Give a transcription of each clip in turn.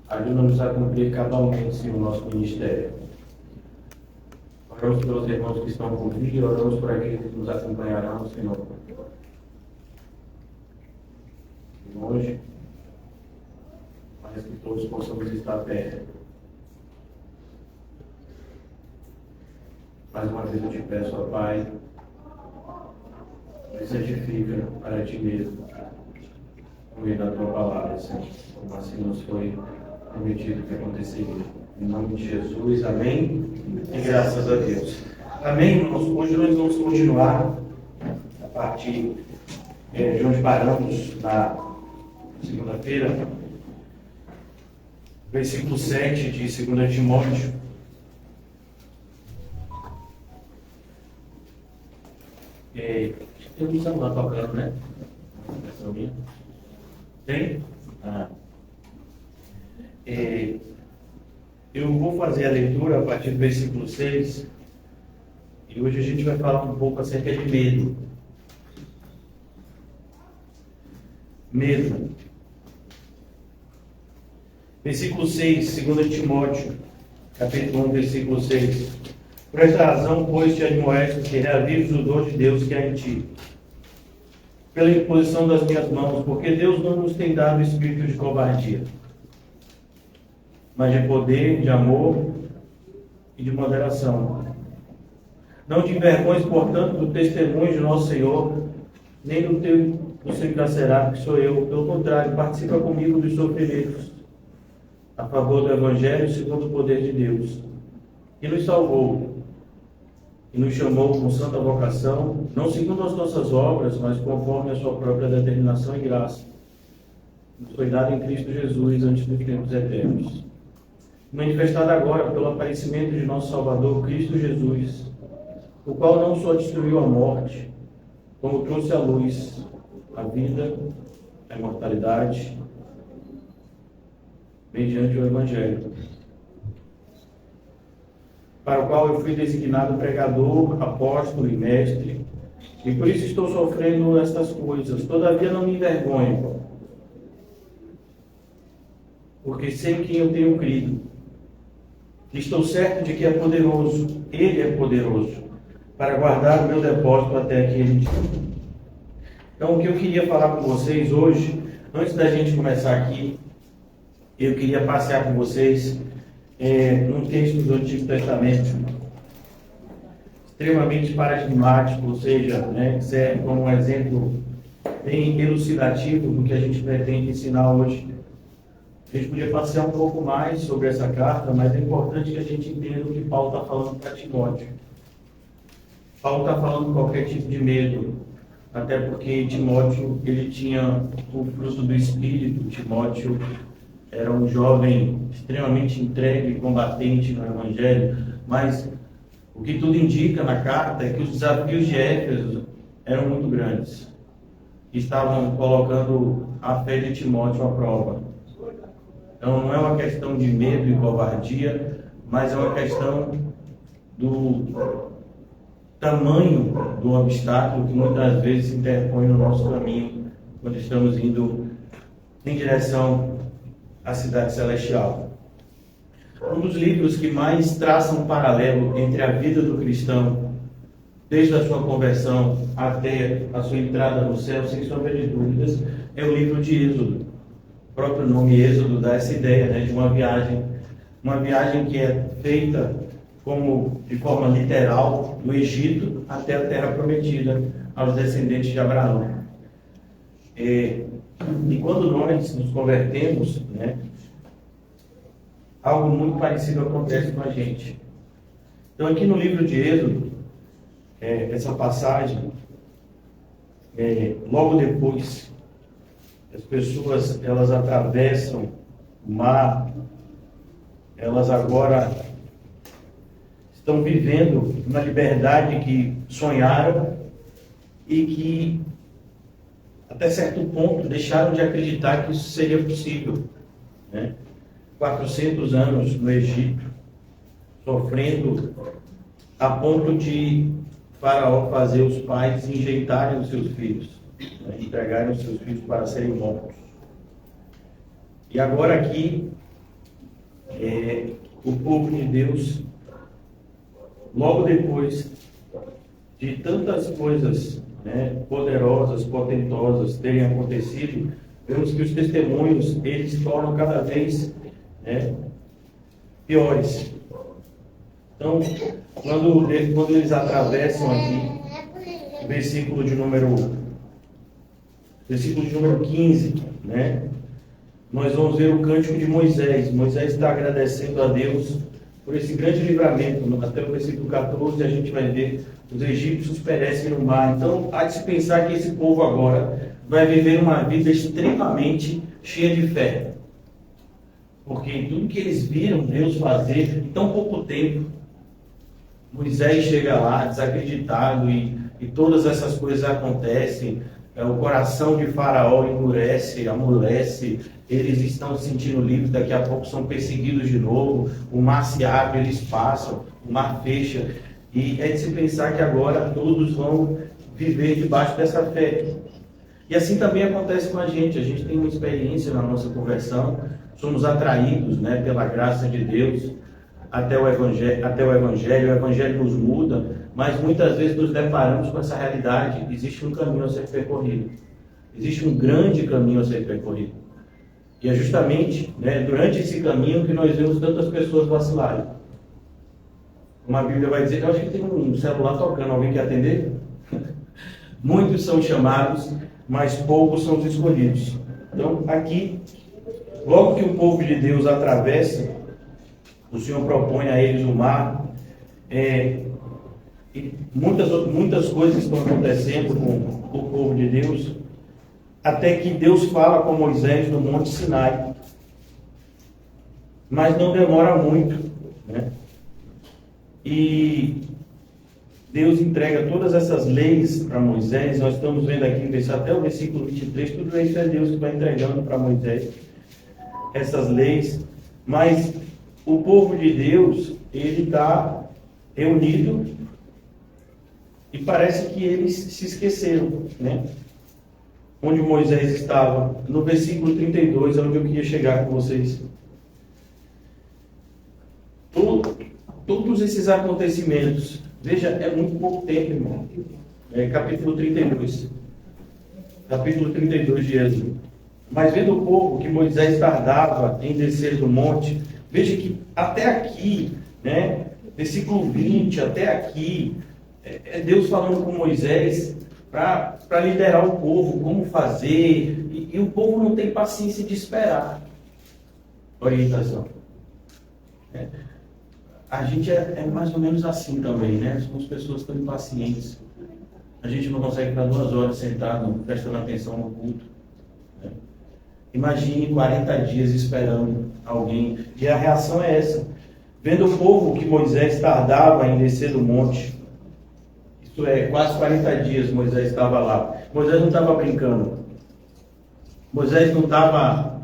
Ajuda-nos a cumprir cabalmente o nosso ministério. Oramos pelos irmãos que estão por vir, oramos por aqueles que nos acompanharão, Senhor. E hoje, mas que todos possamos estar perto. Mais uma vez eu te peço, ó Pai, me santifica para ti mesmo, por meio da tua palavra, Senhor, como assim nos foi prometido que aconteceria. Em nome de Jesus, amém? E graças a Deus. Amém, irmãos? Hoje nós vamos continuar a partir de onde paramos na segunda-feira, versículo 7 de 2 Timóteo. Tem um celular tocando, né? Tem? Eu vou fazer a leitura a partir do versículo 6 e hoje a gente vai falar um pouco acerca de medo. Medo. Versículo 6, 2 Timóteo, capítulo 1, versículo 6. Por esta razão, pois, te admoesto que reavives o dom de Deus que há em ti, pela imposição das minhas mãos, porque Deus não nos tem dado espírito de covardia, mas de poder, de amor e de moderação. Não te envergonhes, portanto, do testemunho de nosso Senhor, nem do seu encarcerado, que sou eu. Pelo contrário, participa comigo dos sofrimentos, a favor do Evangelho, segundo o poder de Deus, que nos salvou e nos chamou com santa vocação, não segundo as nossas obras, mas conforme a sua própria determinação e graça. Nos foi dado em Cristo Jesus antes dos tempos eternos. Manifestado agora pelo aparecimento de nosso Salvador, Cristo Jesus, o qual não só destruiu a morte, como trouxe à luz a vida, a imortalidade, mediante o Evangelho, para o qual eu fui designado pregador, apóstolo e mestre, e por isso estou sofrendo estas coisas. Todavia não me envergonho, porque sei quem eu tenho crido. Estou certo de que é poderoso, Ele é poderoso, para guardar o meu depósito até aquele dia. Então, o que eu queria falar com vocês hoje, antes da gente começar aqui, eu queria passear com vocês num texto do Antigo Testamento, extremamente paradigmático, ou seja, serve como um exemplo bem elucidativo do que a gente pretende ensinar hoje. A gente podia passear um pouco mais sobre essa carta, mas é importante que a gente entenda o que Paulo está falando para Timóteo. Paulo está falando de qualquer tipo de medo, até porque Timóteo ele tinha o fruto do Espírito. Timóteo era um jovem extremamente entregue e combatente no Evangelho, mas o que tudo indica na carta é que os desafios de Éfeso eram muito grandes, estavam colocando a fé de Timóteo à prova. Então não é uma questão de medo e covardia, mas é uma questão do tamanho do obstáculo que muitas vezes se interpõe no nosso caminho quando estamos indo em direção à cidade celestial. Um dos livros que mais traça um paralelo entre a vida do cristão, desde a sua conversão até a sua entrada no céu, sem sombra de dúvidas, é o livro de Êxodo. O próprio nome Êxodo dá essa ideia de uma viagem que é feita de forma literal, do Egito até a Terra Prometida, aos descendentes de Abraão. E quando nós nos convertemos, algo muito parecido acontece com a gente. Então, aqui no livro de Êxodo, essa passagem, logo depois, as pessoas elas atravessam o mar, elas agora estão vivendo uma liberdade que sonharam e que, até certo ponto, deixaram de acreditar que isso seria possível. 400 anos no Egito, sofrendo a ponto de Faraó fazer os pais enjeitarem os seus filhos, entregarem os seus filhos para serem mortos. E agora aqui, o povo de Deus, logo depois de tantas coisas, né, poderosas, potentosas terem acontecido, vemos que os testemunhos, eles se tornam cada vez, né, piores. Então, quando eles atravessam aqui, versículo de número 15, né, nós vamos ver o cântico de Moisés. Moisés está agradecendo a Deus por esse grande livramento. Até o versículo 14 a gente vai ver os egípcios perecem no mar. Então, há de se pensar que esse povo agora vai viver uma vida extremamente cheia de fé. Porque tudo que eles viram Deus fazer em tão pouco tempo, Moisés chega lá desacreditado e todas essas coisas acontecem. O coração de Faraó endurece, amolece, eles estão se sentindo livres, daqui a pouco são perseguidos de novo, o mar se abre, eles passam, o mar fecha. E é de se pensar que agora todos vão viver debaixo dessa fé. E assim também acontece com a gente tem uma experiência na nossa conversão, somos atraídos, né, pela graça de Deus até o Evangelho nos muda, mas muitas vezes nos deparamos com essa realidade. Existe um caminho a ser percorrido, existe um grande caminho a ser percorrido, e é justamente, né, durante esse caminho que nós vemos tantas pessoas vacilarem. Como a Bíblia vai dizer, eu acho que tem um celular tocando, alguém quer atender? Muitos são chamados, mas poucos são os escolhidos. Então aqui, logo que o povo de Deus atravessa, o Senhor propõe a eles o mar, e muitas coisas estão acontecendo com o povo de Deus, até que Deus fala com Moisés no Monte Sinai. Mas não demora muito, né? E Deus entrega todas essas leis para Moisés. Nós estamos vendo aqui, até o versículo 23, tudo isso é Deus que vai entregando para Moisés essas leis. Mas o povo de Deus, ele está reunido e parece que eles se esqueceram, né? Onde Moisés estava, no versículo 32, é onde eu queria chegar com vocês. Todos esses acontecimentos, veja, é muito pouco tempo, irmão. Capítulo 32. Capítulo 32 de Êxodo. Mas vendo o povo que Moisés tardava em descer do monte, veja que até aqui, né, versículo 20, até aqui, é Deus falando com Moisés para liderar o povo, como fazer, e o povo não tem paciência de esperar orientação. A gente é mais ou menos assim também, né? Somos pessoas tão impacientes. A gente não consegue ficar 2 horas sentado, prestando atenção no culto. Né? Imagine 40 dias esperando alguém. E a reação é essa. Vendo o povo que Moisés tardava em descer do monte, isto é, quase 40 dias Moisés estava lá. Moisés não estava brincando. Moisés não estava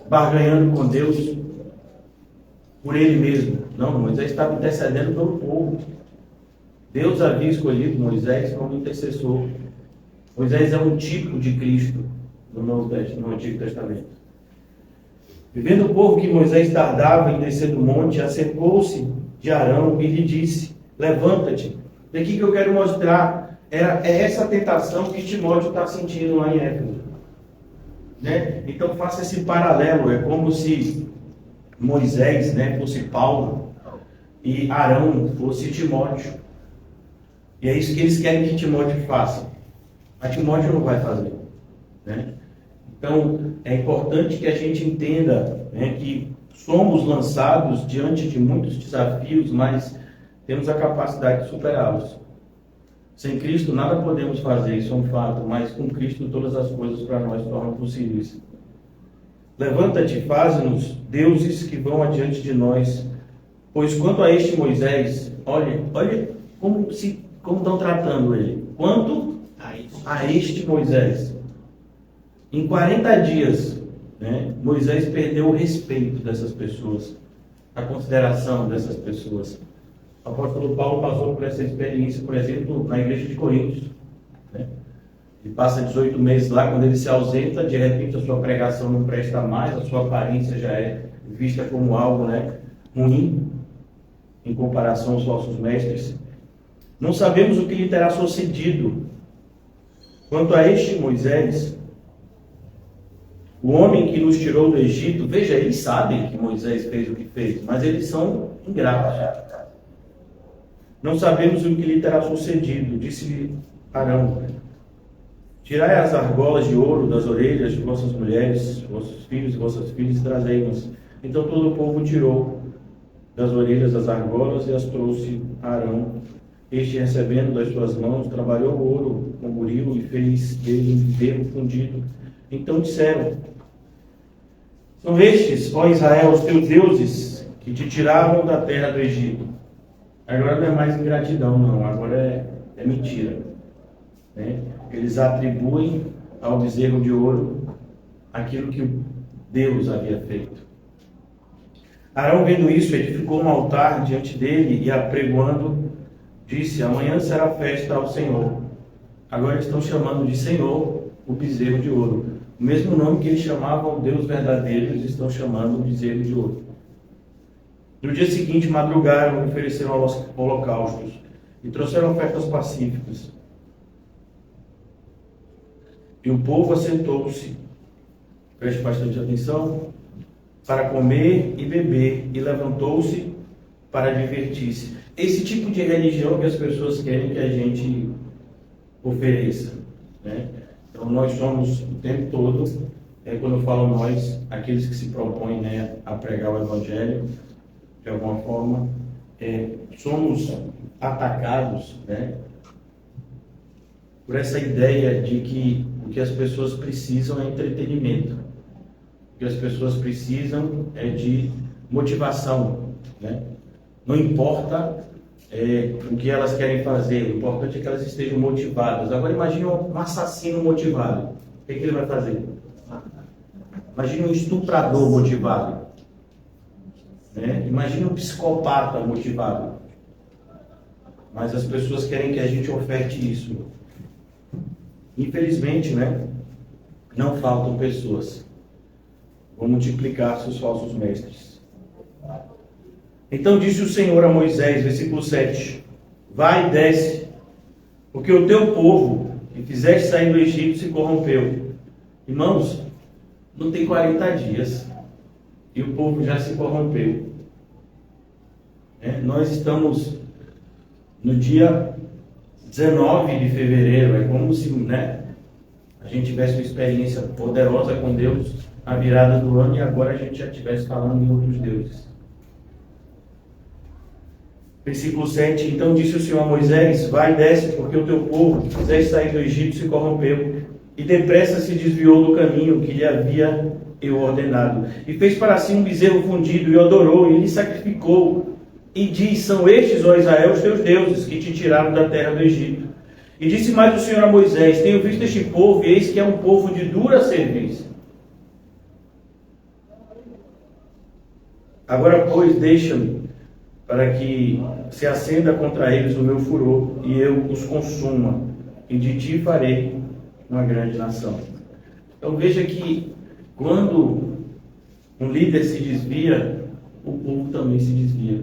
barganhando com Deus por ele mesmo. Não, Moisés estava intercedendo pelo povo. Deus havia escolhido Moisés como intercessor. Moisés é um tipo de Cristo no Antigo Testamento. Vendo o povo que Moisés tardava em descer do monte, acercou-se de Arão e lhe disse: levanta-te. Daqui que eu quero mostrar é essa tentação que Timóteo está sentindo lá em Éfeso. Né? Então faça esse paralelo. É como se Moisés, né, fosse Paulo e Arão fosse Timóteo. E é isso que eles querem que Timóteo faça. Mas Timóteo não vai fazer. Né? Então é importante que a gente entenda, né, que somos lançados diante de muitos desafios, mas temos a capacidade de superá-los. Sem Cristo nada podemos fazer, isso é um fato, mas com Cristo todas as coisas para nós se tornam possíveis. Levanta-te, faze-nos deuses que vão adiante de nós. Pois quanto a este Moisés, olha como estão tratando ele. Quanto a este Moisés, em 40 dias, né, Moisés perdeu o respeito dessas pessoas, a consideração dessas pessoas. O apóstolo Paulo passou por essa experiência, por exemplo, na igreja de Coríntios. Né? Ele passa 18 meses lá, quando ele se ausenta, de repente a sua pregação não presta mais, a sua aparência já é vista como algo, né, ruim, em comparação aos vossos mestres. Não sabemos o que lhe terá sucedido. Quanto a este Moisés, o homem que nos tirou do Egito, veja, eles sabem que Moisés fez o que fez, mas eles são ingratos. Não sabemos o que lhe terá sucedido, disse-lhe Arão. Tirai as argolas de ouro das orelhas de vossas mulheres, vossos filhos e vossas filhas, e trazei-nos. Então todo o povo tirou das orelhas as argolas e as trouxe a Arão. Este, recebendo das suas mãos, trabalhou o ouro com buril e fez dele um bezerro fundido. Então disseram: são estes, ó Israel, os teus deuses, que te tiraram da terra do Egito. Agora não é mais ingratidão, não. Agora é mentira. Né? Eles atribuem ao bezerro de ouro aquilo que Deus havia feito. Arão, vendo isso, edificou um altar diante dele e, apregoando, disse: amanhã será festa ao Senhor. Agora eles estão chamando de Senhor o bezerro de ouro. O mesmo nome que eles chamavam o Deus verdadeiro, eles estão chamando de bezerro de ouro. No dia seguinte, madrugaram e ofereceram holocaustos e trouxeram ofertas pacíficas. E o povo assentou-se, preste bastante atenção, para comer e beber, e levantou-se para divertir-se. Esse tipo de religião que as pessoas querem que a gente ofereça, né? Então nós somos o tempo todo, quando eu falo nós, aqueles que se propõem, né, a pregar o Evangelho, de alguma forma, somos atacados, né, por essa ideia de que o que as pessoas precisam é entretenimento. O que as pessoas precisam é de motivação, né? Não importa o que elas querem fazer, o importante é que elas estejam motivadas. Agora imagine um assassino motivado. O que ele vai fazer? Imagine um estuprador motivado. Né? Imagine um psicopata motivado. Mas as pessoas querem que a gente oferte isso. Infelizmente, né? Não faltam pessoas. Vão multiplicar-se os falsos mestres. Então disse o Senhor a Moisés, versículo 7: vai e desce, porque o teu povo que fizeste sair do Egito se corrompeu. Irmãos, não tem 40 dias e o povo já se corrompeu. Nós estamos no dia 19 de fevereiro, é como se, né, a gente tivesse uma experiência poderosa com Deus na virada do ano e agora a gente já estivesse falando em outros deuses. Versículo 7: então disse o Senhor a Moisés: vai e desce, porque o teu povo que fizeste sair do Egito se corrompeu, e depressa se desviou do caminho que lhe havia eu ordenado, e fez para si um bezerro fundido, e o adorou, e lhe sacrificou, e diz: são estes, ó Israel, os teus deuses, que te tiraram da terra do Egito. E disse mais o Senhor a Moisés: tenho visto este povo, e eis que é um povo de dura serviço. Agora, pois, deixa-me, para que se acenda contra eles o meu furor, e eu os consuma, e de ti farei uma grande nação. Então veja que quando um líder se desvia, o povo também se desvia.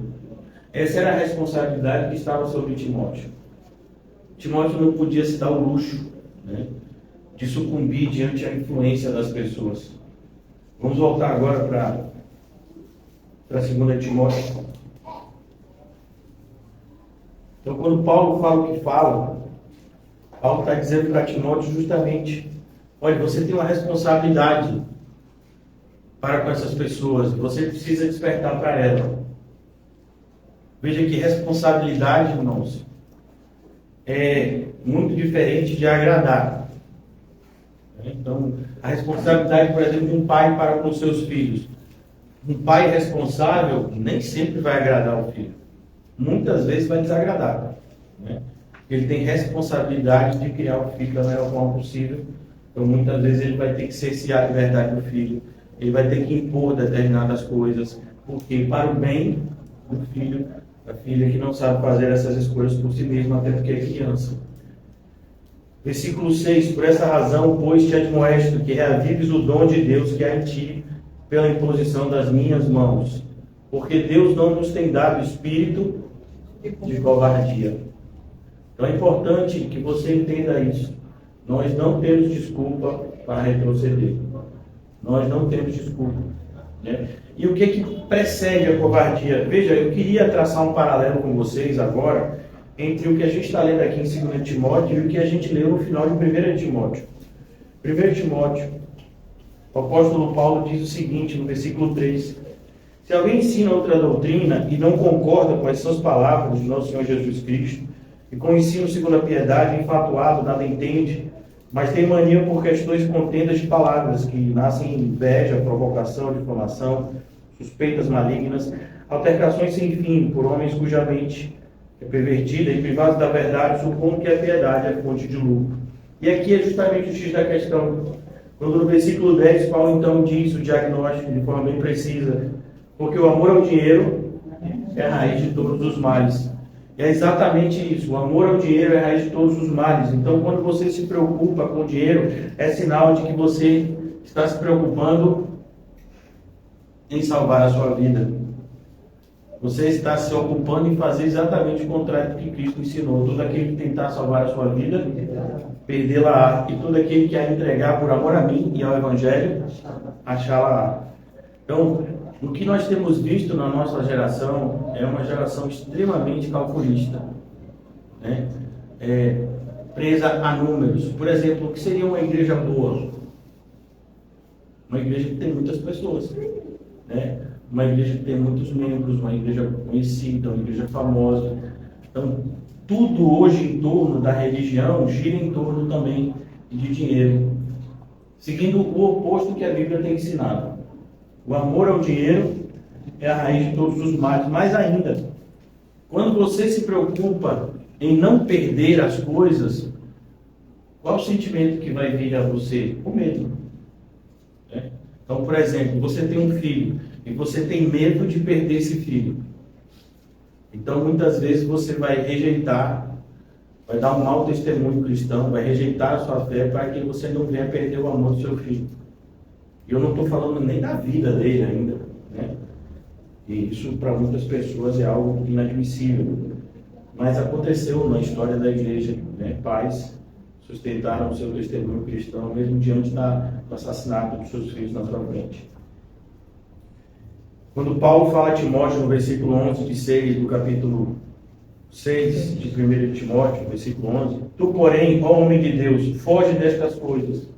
Essa era a responsabilidade que estava sobre Timóteo. Timóteo não podia se dar o luxo, né, de sucumbir diante da influência das pessoas. Vamos voltar agora para 2 Timóteo. Então, quando Paulo fala o que fala, Paulo está dizendo para Timóteo justamente: olha, você tem uma responsabilidade para com essas pessoas, você precisa despertar para elas. Veja que responsabilidade, irmãos, é muito diferente de agradar. Então, a responsabilidade, por exemplo, de um pai para com os seus filhos. Um pai responsável nem sempre vai agradar o filho. Muitas vezes vai desagradar, né? Ele tem responsabilidade de criar o filho da melhor forma possível. Então, muitas vezes ele vai ter que cercear a liberdade do filho. Ele vai ter que impor determinadas coisas, porque para o bem do filho, a filha que não sabe fazer essas escolhas por si mesma, até porque é criança. Versículo 6, por essa razão, pois, te admoesto que reavives o dom de Deus que há em ti pela imposição das minhas mãos. Porque Deus não nos tem dado espírito de covardia. Então é importante que você entenda isso. Nós não temos desculpa para retroceder. Nós não temos desculpa, né? E o que precede a covardia? Veja, eu queria traçar um paralelo com vocês agora entre o que a gente está lendo aqui em 2 Timóteo e o que a gente leu no final de 1 Timóteo. 1 Timóteo, o apóstolo Paulo diz o seguinte, no versículo 3: se alguém ensina outra doutrina e não concorda com essas palavras do nosso Senhor Jesus Cristo, e com o ensino segundo a piedade, enfatuado, nada entende, mas tem mania por questões contendas de palavras, que nascem em inveja, provocação, difamação, suspeitas malignas, altercações sem fim, por homens cuja mente é pervertida e privados da verdade, supondo que a piedade é fonte de lucro. E aqui é justamente o X da questão. Quando no versículo 10, Paulo então diz o diagnóstico de forma bem precisa: porque o amor ao dinheiro é a raiz de todos os males. É exatamente isso, o amor ao dinheiro é a raiz de todos os males. Então, quando você se preocupa com o dinheiro, é sinal de que você está se preocupando em salvar a sua vida. Você está se ocupando em fazer exatamente o contrário do que Cristo ensinou. Todo aquele que tentar salvar a sua vida, perdê-la-á. E todo aquele que a entregar por amor a mim e ao Evangelho, achá-la-á. Então, o que nós temos visto na nossa geração é uma geração extremamente calculista, né? Presa a números. Por exemplo, o que seria uma igreja boa? Uma igreja que tem muitas pessoas, né? Uma igreja que tem muitos membros, uma igreja conhecida, uma igreja famosa. Então, tudo hoje em torno da religião gira em torno também de dinheiro, seguindo o oposto que a Bíblia tem ensinado. O amor ao dinheiro é a raiz de todos os males. Mais ainda, quando você se preocupa em não perder as coisas, qual o sentimento que vai vir a você? O medo. Né? Então, por exemplo, você tem um filho e você tem medo de perder esse filho. Então, muitas vezes você vai rejeitar, vai dar um mau testemunho cristão, vai rejeitar a sua fé para que você não venha perder o amor do seu filho. E eu não estou falando nem da vida dele ainda, né? E isso para muitas pessoas é algo inadmissível. Mas aconteceu na história da igreja, né? Pais sustentaram o seu testemunho cristão mesmo diante do assassinato dos seus filhos na sua frente. Quando Paulo fala a Timóteo no versículo 11 de 6 do capítulo 6 de 1 Timóteo, versículo 11: tu, porém, ó homem de Deus, foge destas coisas.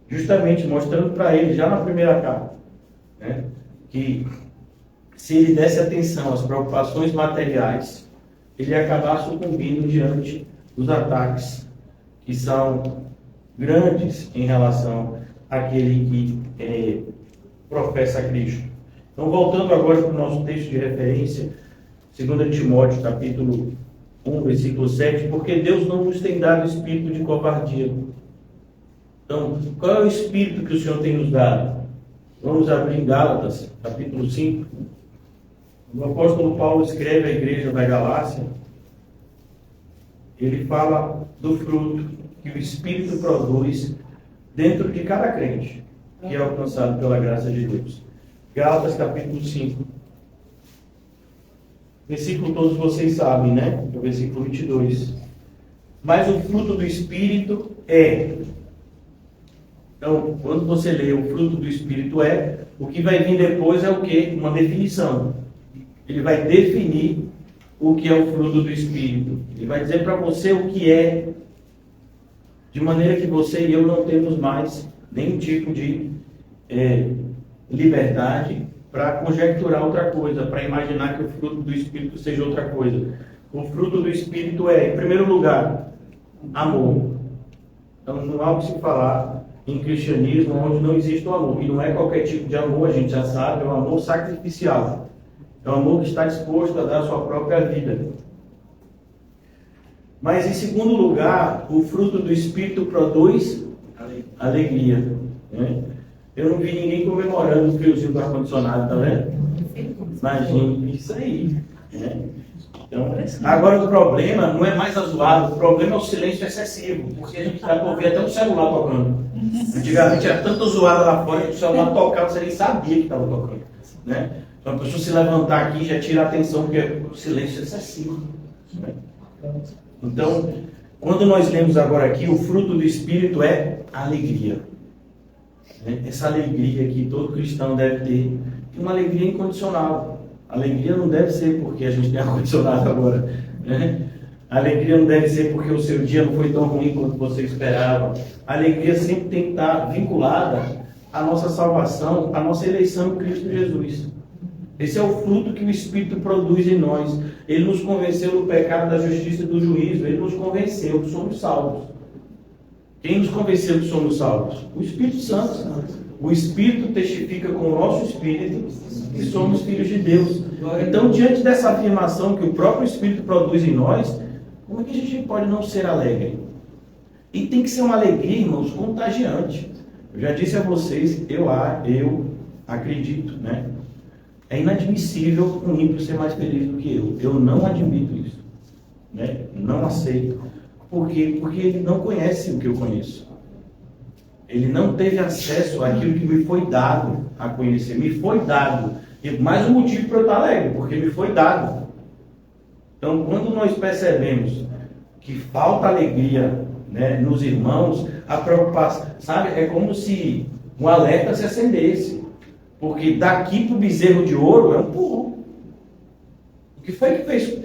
Justamente mostrando para ele, já na primeira carta, né, que se ele desse atenção às preocupações materiais, ele ia acabar sucumbindo diante dos ataques que são grandes em relação àquele que professa Cristo. Então, voltando agora para o nosso texto de referência, 2 Timóteo, capítulo 1, versículo 7, porque Deus não nos tem dado espírito de covardia. Então, qual é o espírito que o Senhor tem nos dado? Vamos abrir em Gálatas, capítulo 5. O apóstolo Paulo escreve à igreja da Galácia. Ele fala do fruto que o Espírito produz dentro de cada crente que é alcançado pela graça de Deus. Gálatas, capítulo 5. Versículo todos vocês sabem, né? O versículo 22. Mas o fruto do Espírito é... Então, quando você lê o fruto do Espírito é, o que vai vir depois é o quê? Uma definição. Ele vai definir o que é o fruto do Espírito. Ele vai dizer para você o que é, de maneira que você e eu não temos mais nenhum tipo de liberdade para conjecturar outra coisa, para imaginar que o fruto do Espírito seja outra coisa. O fruto do Espírito é, em primeiro lugar, amor. Então, não há o que se falar em cristianismo onde não existe o amor. E não é qualquer tipo de amor, a gente já sabe, é um amor sacrificial. É um amor que está disposto a dar a sua própria vida. Mas, em segundo lugar, o fruto do Espírito produz alegria. Né? Eu não vi ninguém comemorando o friozinho do ar-condicionado, tá vendo? Imagine isso aí. Né? Então, agora o problema não é mais a zoada, o problema é o silêncio excessivo, porque a gente dá para ouvir até o celular tocando. Antigamente era tanta zoada lá fora que o celular tocava, você nem sabia que estava tocando. Né? Então a pessoa se levantar aqui já tira a atenção, porque o silêncio é excessivo. Né? Então, quando nós lemos agora aqui, o fruto do Espírito é alegria. Né? Essa alegria que todo cristão deve ter, é uma alegria incondicional. A alegria não deve ser porque a gente tem ar-condicionado agora. Né? A alegria não deve ser porque o seu dia não foi tão ruim quanto você esperava. A alegria sempre tem que estar vinculada à nossa salvação, à nossa eleição em Cristo Jesus. Esse é o fruto que o Espírito produz em nós. Ele nos convenceu do pecado, da justiça e do juízo. Ele nos convenceu que somos salvos. Quem nos convenceu que somos salvos? O Espírito Santo. O Espírito testifica com o nosso Espírito que somos filhos de Deus. Então, diante dessa afirmação que o próprio Espírito produz em nós, como é que a gente pode não ser alegre? E tem que ser uma alegria, irmãos, contagiante. Eu já disse a vocês, eu acredito, né? É inadmissível um ímpio ser mais feliz do que eu. Eu não admito isso. Né? Não aceito. Por quê? Porque ele não conhece o que eu conheço. Ele não teve acesso àquilo que me foi dado a conhecer. Me foi dado. E mais um motivo para eu estar alegre, porque me foi dado. Então, quando nós percebemos que falta alegria, né, nos irmãos, a preocupação, sabe, é como se um alerta se acendesse. Porque daqui para o bezerro de ouro é um pulo. O que foi que fez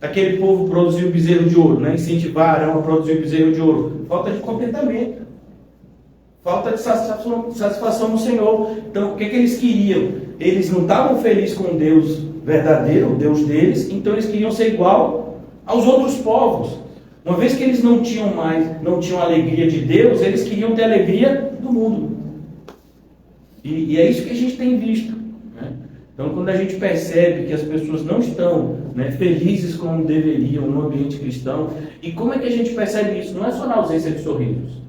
aquele povo produzir o bezerro de ouro, né? Incentivar Arão a produzir o bezerro de ouro? Falta de contentamento. Falta de satisfação no Senhor. Então, o que eles queriam? Eles não estavam felizes com o Deus verdadeiro, o Deus deles, então eles queriam ser igual aos outros povos. Uma vez que eles não tinham a alegria de Deus, eles queriam ter a alegria do mundo. E é isso que a gente tem visto. Né? Então, quando a gente percebe que as pessoas não estão, né, felizes como deveriam no ambiente cristão, e como é que a gente percebe isso? Não é só na ausência de sorrisos.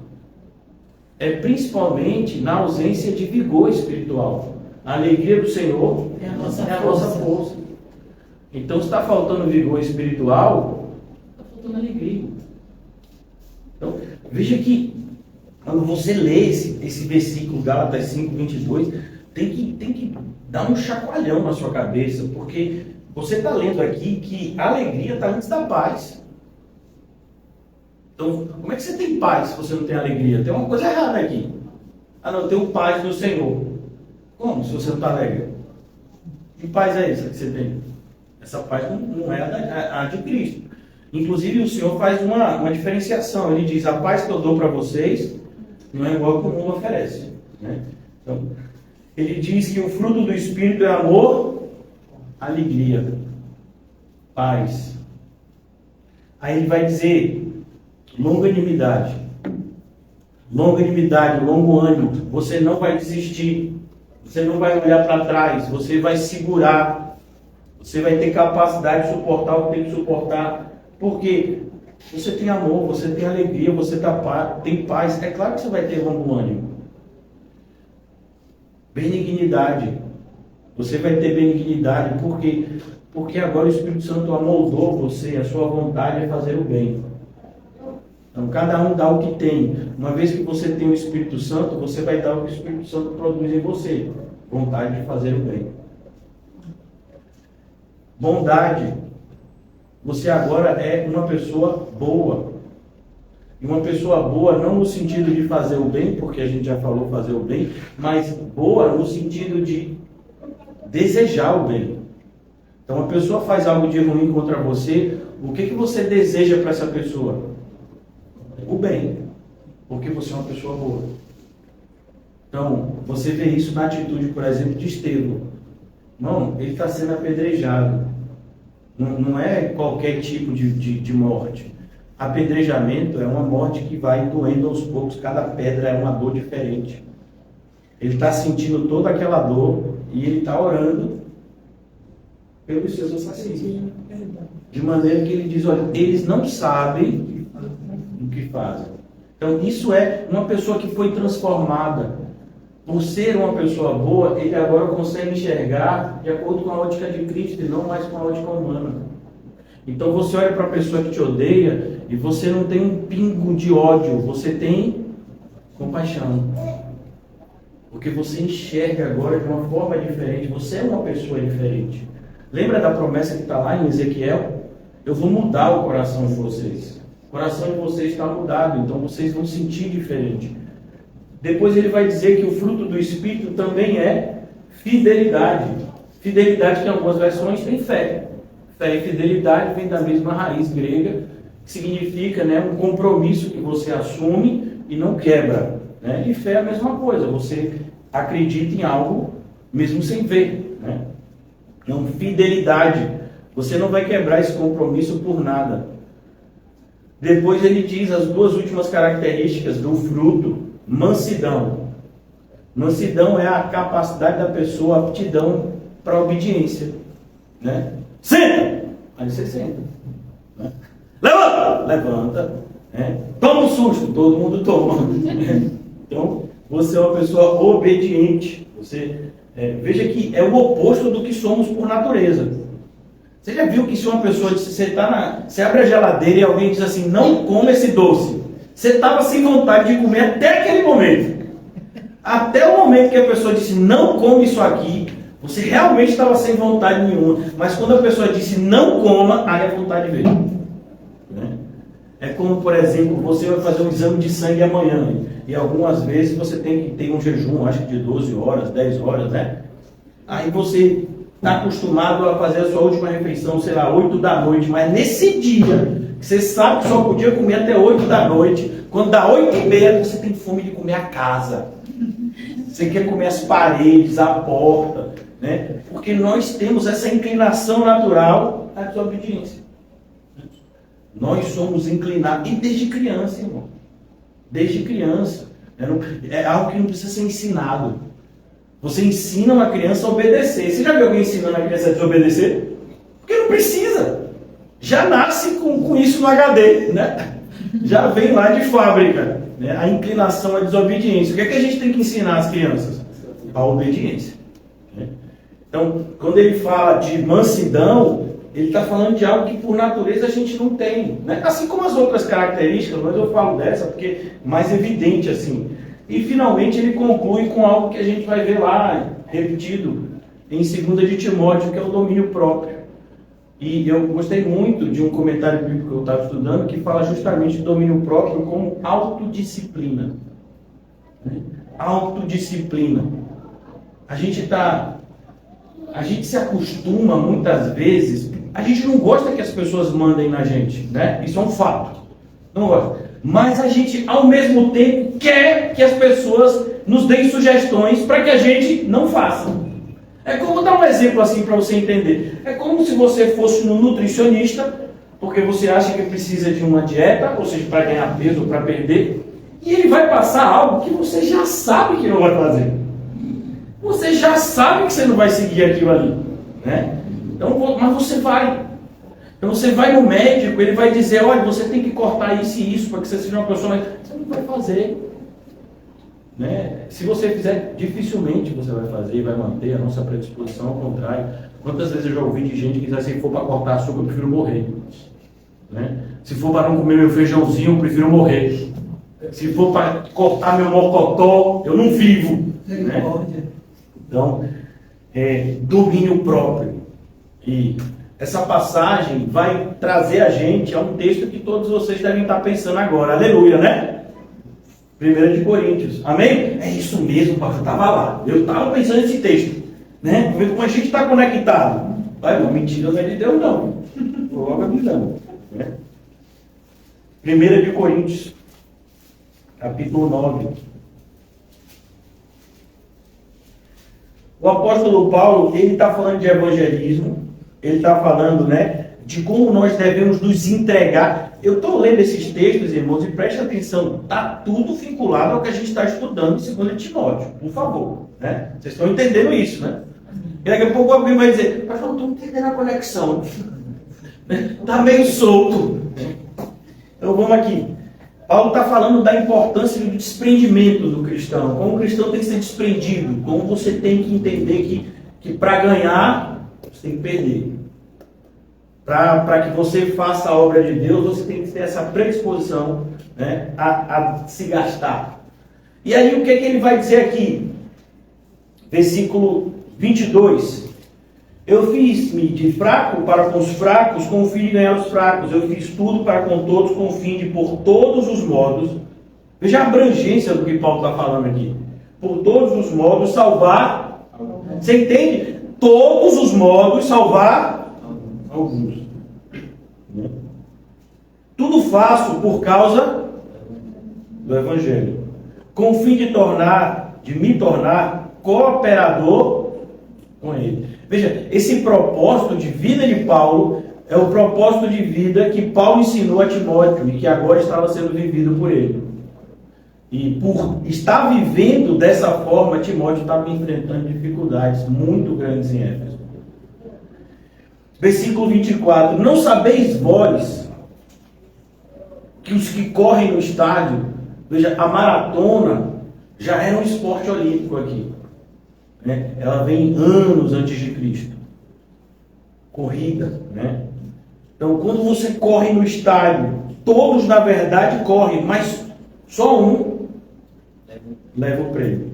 É principalmente na ausência de vigor espiritual. A alegria do Senhor é a nossa força. Então, se está faltando vigor espiritual, está faltando alegria. Então, veja que quando você lê esse versículo, Gálatas 5, 22, tem que dar um chacoalhão na sua cabeça, porque você está lendo aqui que a alegria está antes da paz. Então, como é que você tem paz se você não tem alegria? Tem uma coisa errada aqui. Ah, não, eu tenho paz no Senhor. Como se você não está alegre? Que paz é essa que você tem? Essa paz não é a de Cristo. Inclusive, o Senhor faz uma diferenciação. Ele diz, a paz que eu dou para vocês não é igual que o mundo oferece. Né? Então, ele diz que o fruto do Espírito é amor, alegria, paz. Aí ele vai dizer longanimidade. Longanimidade, longo ânimo. Você não vai desistir. Você não vai olhar para trás. Você vai segurar. Você vai ter capacidade de suportar o que tem que suportar. Porque você tem amor, você tem alegria, você tem paz. É claro que você vai ter longo ânimo. Benignidade. Você vai ter benignidade. Por quê? Porque agora o Espírito Santo amoldou você, a sua vontade é fazer o bem. Então, cada um dá o que tem. Uma vez que você tem o Espírito Santo, você vai dar o que o Espírito Santo produz em você. Vontade de fazer o bem. Bondade. Você agora é uma pessoa boa. E uma pessoa boa não no sentido de fazer o bem, porque a gente já falou fazer o bem, mas boa no sentido de desejar o bem. Então, a pessoa faz algo de ruim contra você, o que você deseja para essa pessoa? O bem, porque você é uma pessoa boa. Então, você vê isso na atitude, por exemplo, de Estevão. Não, ele está sendo apedrejado. Não é qualquer tipo de morte. Apedrejamento é uma morte que vai doendo aos poucos, cada pedra é uma dor diferente. Ele está sentindo toda aquela dor e ele está orando pelos seus assassinos. De maneira que ele diz, olha, eles não sabem o que fazem. Então isso é uma pessoa que foi transformada. por ser uma pessoa boa, ele agora consegue enxergar de acordo com a ótica de Cristo e não mais com a ótica humana. Então você olha para a pessoa que te odeia e você não tem um pingo de ódio, você tem compaixão. Porque você enxerga agora de uma forma diferente, você é uma pessoa diferente. Lembra da promessa que está lá em Ezequiel? Eu vou mudar o coração de vocês. O coração de vocês está mudado, então vocês vão sentir diferente. Depois ele vai dizer que o fruto do Espírito também é fidelidade. Fidelidade que em algumas versões tem fé. Fé e fidelidade vem da mesma raiz grega, que significa, um compromisso que você assume e não quebra. E fé é a mesma coisa, você acredita em algo mesmo sem ver. Então, fidelidade, você não vai quebrar esse compromisso por nada. Depois ele diz as duas últimas características do fruto. Mansidão. Mansidão é a capacidade da pessoa, a aptidão para a obediência. Senta! Aí você senta. Levanta! Levanta. Toma um susto! Todo mundo toma. Então, você é uma pessoa obediente. Veja que é o oposto do que somos por natureza. Você já viu que se uma pessoa disse, você abre a geladeira e alguém diz assim, não coma esse doce. Você estava sem vontade de comer até aquele momento. Até o momento que a pessoa disse, não come isso aqui, você realmente estava sem vontade nenhuma. Mas quando a pessoa disse, não coma, aí a vontade veio. É como, por exemplo, você vai fazer um exame de sangue amanhã. E algumas vezes você tem que ter um jejum, acho que de 12 horas, 10 horas, Aí você está acostumado a fazer a sua última refeição, 8 da noite. Mas nesse dia, você sabe que só podia comer até 8 da noite. Quando dá 8h30, você tem fome de comer a casa. Você quer comer as paredes, a porta. Porque nós temos essa inclinação natural à desobediência. Nós somos inclinados. E desde criança, irmão. Desde criança. É algo que não precisa ser ensinado. Você ensina uma criança a obedecer. Você já viu alguém ensinando a criança a desobedecer? Porque não precisa. Já nasce com isso no HD, Já vem lá de fábrica, A inclinação à desobediência. O que é que a gente tem que ensinar às crianças? A obediência. Então, quando ele fala de mansidão, ele está falando de algo que por natureza a gente não tem, Assim como as outras características, mas eu falo dessa porque é mais evidente assim. E finalmente ele conclui com algo que a gente vai ver lá, repetido, em 2 de Timóteo, que é o domínio próprio. E eu gostei muito de um comentário bíblico que eu estava estudando, que fala justamente do domínio próprio como autodisciplina. Autodisciplina. A gente se acostuma muitas vezes, a gente não gosta que as pessoas mandem na gente, Isso é um fato. Não gosta. Mas a gente, ao mesmo tempo, quer que as pessoas nos deem sugestões para que a gente não faça. Vou dar um exemplo assim para você entender. É como se você fosse no nutricionista, porque você acha que precisa de uma dieta, ou seja, para ganhar peso ou para perder, e ele vai passar algo que você já sabe que não vai fazer. Você já sabe que você não vai seguir aquilo ali, Então, mas você vai. Então você vai no médico, ele vai dizer, olha, você tem que cortar isso e isso para que você seja uma pessoa mais... Você não vai fazer. Se você fizer, dificilmente você vai fazer e vai manter a nossa predisposição, ao contrário. Quantas vezes eu já ouvi de gente que diz assim, se for para cortar açúcar, eu prefiro morrer. Se for para não comer meu feijãozinho, eu prefiro morrer. Se for para cortar meu mocotó, eu não vivo. Então, domínio próprio. E essa passagem vai trazer a gente a um texto que todos vocês devem estar pensando agora. Aleluia, 1 de Coríntios. Amém? É isso mesmo, pastor. Eu estava lá. Eu estava pensando nesse texto. Como a gente está conectado. Uma mentira não é de Deus, não. Logo avisando. 1 de Coríntios, capítulo 9. O apóstolo Paulo, ele está falando de evangelismo. Ele está falando, de como nós devemos nos entregar. Eu estou lendo esses textos, irmãos, e preste atenção, está tudo vinculado ao que a gente está estudando em 2 Timóteo, por favor. Vocês estão entendendo isso, E daqui a pouco alguém vai dizer, mas eu não estou entendendo a conexão. Está meio solto. Então vamos aqui. Paulo está falando da importância do desprendimento do cristão. Como o cristão tem que ser desprendido. Como você tem que entender que para ganhar, você tem que perder. Para que você faça a obra de Deus, você tem que ter essa predisposição, né, a se gastar. E aí o que é que ele vai dizer aqui? Versículo 22. Eu fiz-me de fraco para com os fracos, com o fim de ganhar os fracos. Eu fiz tudo para com todos, com o fim de, por todos os modos... Veja a abrangência do que Paulo está falando aqui. Por todos os modos, salvar... Você entende? Todos os modos, salvar... alguns. Tudo faço por causa do Evangelho. Com o fim de me tornar cooperador com ele. Veja, esse propósito de vida de Paulo é o propósito de vida que Paulo ensinou a Timóteo e que agora estava sendo vivido por ele. E por estar vivendo dessa forma, Timóteo estava enfrentando dificuldades muito grandes em Éfeso. Versículo 24. Não sabeis vós que os que correm no estádio, veja, a maratona já era um esporte olímpico aqui. Né? Ela vem anos antes de Cristo. Corrida, né? Então, quando você corre no estádio, todos na verdade correm, mas só um leva o prêmio.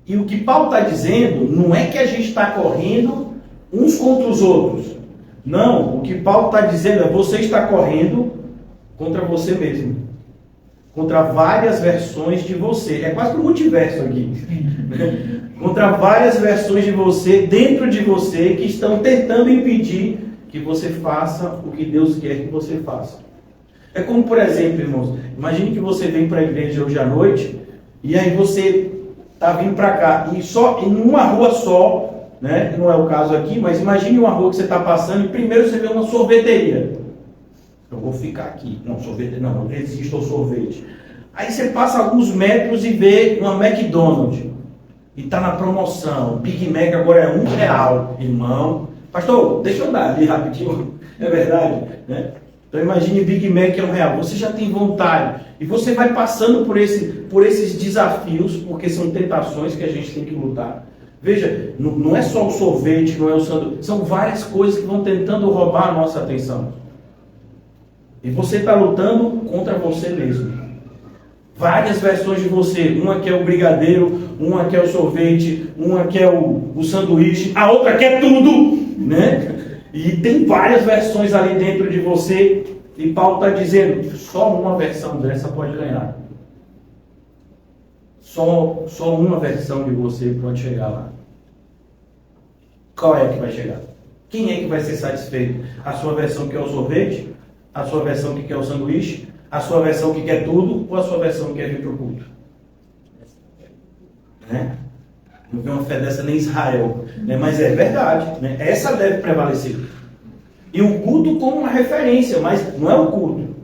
E o que Paulo está dizendo não é que a gente está correndo uns contra os outros. Não, o que Paulo está dizendo é que você está correndo contra você mesmo. Contra várias versões de você. É quase um multiverso aqui. Contra várias versões de você, dentro de você, que estão tentando impedir que você faça o que Deus quer que você faça. É como, por exemplo, irmãos, imagine que você vem para a igreja hoje à noite, e aí você está vindo para cá, e só em uma rua só, né? Não é o caso aqui, mas imagine uma rua que você está passando, e primeiro você vê uma sorveteria. Eu vou ficar aqui. Não, sorvete não existe o sorvete. Aí você passa alguns metros e vê uma McDonald's. E está na promoção. Big Mac agora é R$1, irmão. Pastor, deixa eu dar ali rapidinho. É verdade, né? Então imagine Big Mac é R$1. Você já tem vontade. E você vai passando por esses desafios, porque são tentações que a gente tem que lutar. Veja, não é só o sorvete, não é o sanduíche. São várias coisas que vão tentando roubar a nossa atenção. E você está lutando contra você mesmo. Várias versões de você. Uma que é o brigadeiro, uma que é o sorvete, uma que é o sanduíche, a outra que é tudo, né? E tem várias versões ali dentro de você. E Paulo está dizendo, só uma versão dessa pode ganhar. Só uma versão de você pode chegar lá. Qual é que vai chegar? Quem é que vai ser satisfeito? A sua versão que é o sorvete? A sua versão que quer o sanduíche? A sua versão que quer tudo? Ou a sua versão que quer vir para o culto? Né? Não vê uma fé dessa nem em Israel. Né? Mas é verdade. Né? Essa deve prevalecer. E o culto como uma referência, mas não é o culto.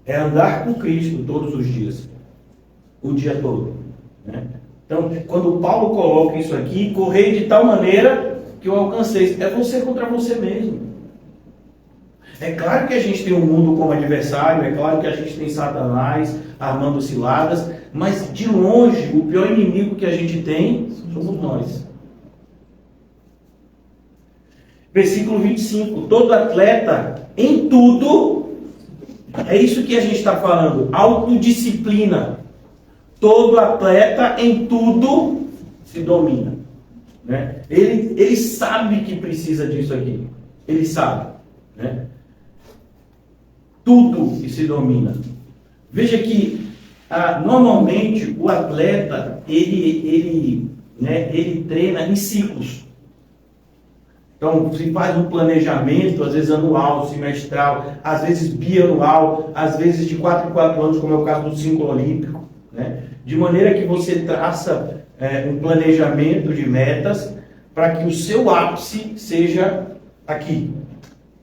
É andar com Cristo todos os dias. O dia todo. Né? Então, quando Paulo coloca isso aqui, correi de tal maneira que eu alcancei. É você contra você mesmo. É claro que a gente tem o mundo como adversário, é claro que a gente tem Satanás armando ciladas, mas de longe o pior inimigo que a gente tem somos nós. Versículo 25. Todo atleta em tudo, é isso que a gente está falando, autodisciplina. Todo atleta em tudo se domina. Né? Ele sabe que precisa disso aqui. Ele sabe. Né? Tudo que se domina. Veja que normalmente o atleta ele treina em ciclos. Então se faz um planejamento, às vezes anual, semestral, às vezes bianual, às vezes de 4 em 4 anos, como é o caso do ciclo olímpico, né? De maneira que você traça um planejamento de metas para que o seu ápice seja aqui.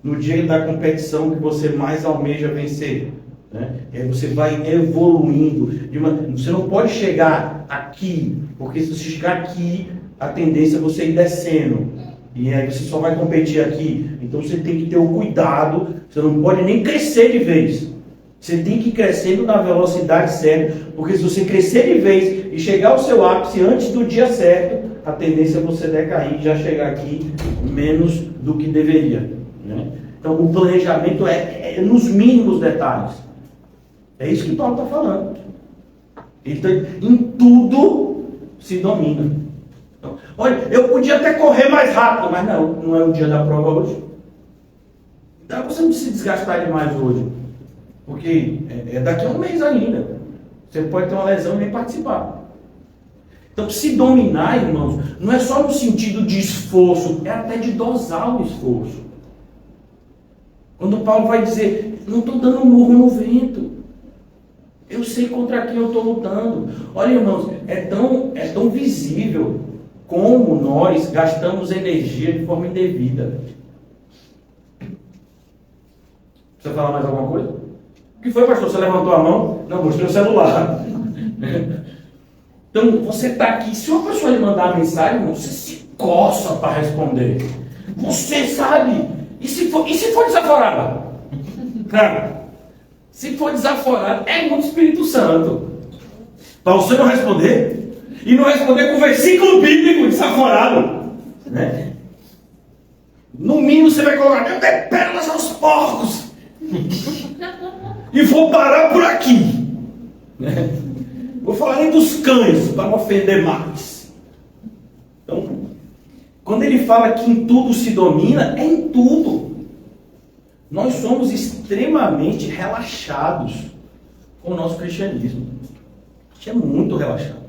No dia da competição que você mais almeja vencer. Né? E aí você vai evoluindo. Você não pode chegar aqui, porque se você chegar aqui, a tendência é você ir descendo. E aí você só vai competir aqui. Então você tem que ter o cuidado, você não pode nem crescer de vez. Você tem que ir crescendo na velocidade certa, porque se você crescer de vez e chegar ao seu ápice antes do dia certo, a tendência é você decair e já chegar aqui menos do que deveria, né? Então o planejamento é nos mínimos detalhes. É isso que Paulo está falando. Em tudo se domina. Então, olha, eu podia até correr mais rápido, mas não é o dia da prova hoje. Então você não se desgastar demais hoje. Porque é daqui a um mês ainda. Você pode ter uma lesão e nem participar. Então, se dominar, irmãos, não é só no sentido de esforço, é até de dosar o esforço. Quando Paulo vai dizer, não estou dando um murro no vento. Eu sei contra quem eu estou lutando. Olha, irmãos, é tão visível como nós gastamos energia de forma indevida. Precisa falar mais alguma coisa? O que foi, pastor? Você levantou a mão? Não, mostrei o celular. Então, você está aqui. Se uma pessoa lhe mandar uma mensagem, irmão, você se coça para responder. Você sabe. E se for desaforado? Cara, se for desaforado, é muito Espírito Santo. Para você não responder. E não responder com versículo bíblico desaforado. Né? No mínimo você vai colocar, eu dei pérolas aos porcos. E vou parar por aqui. Né? Vou falar nem dos cães, para não ofender mais. Então, quando ele fala que em tudo se domina, é em tudo. Nós somos extremamente relaxados com o nosso cristianismo. A gente é muito relaxado.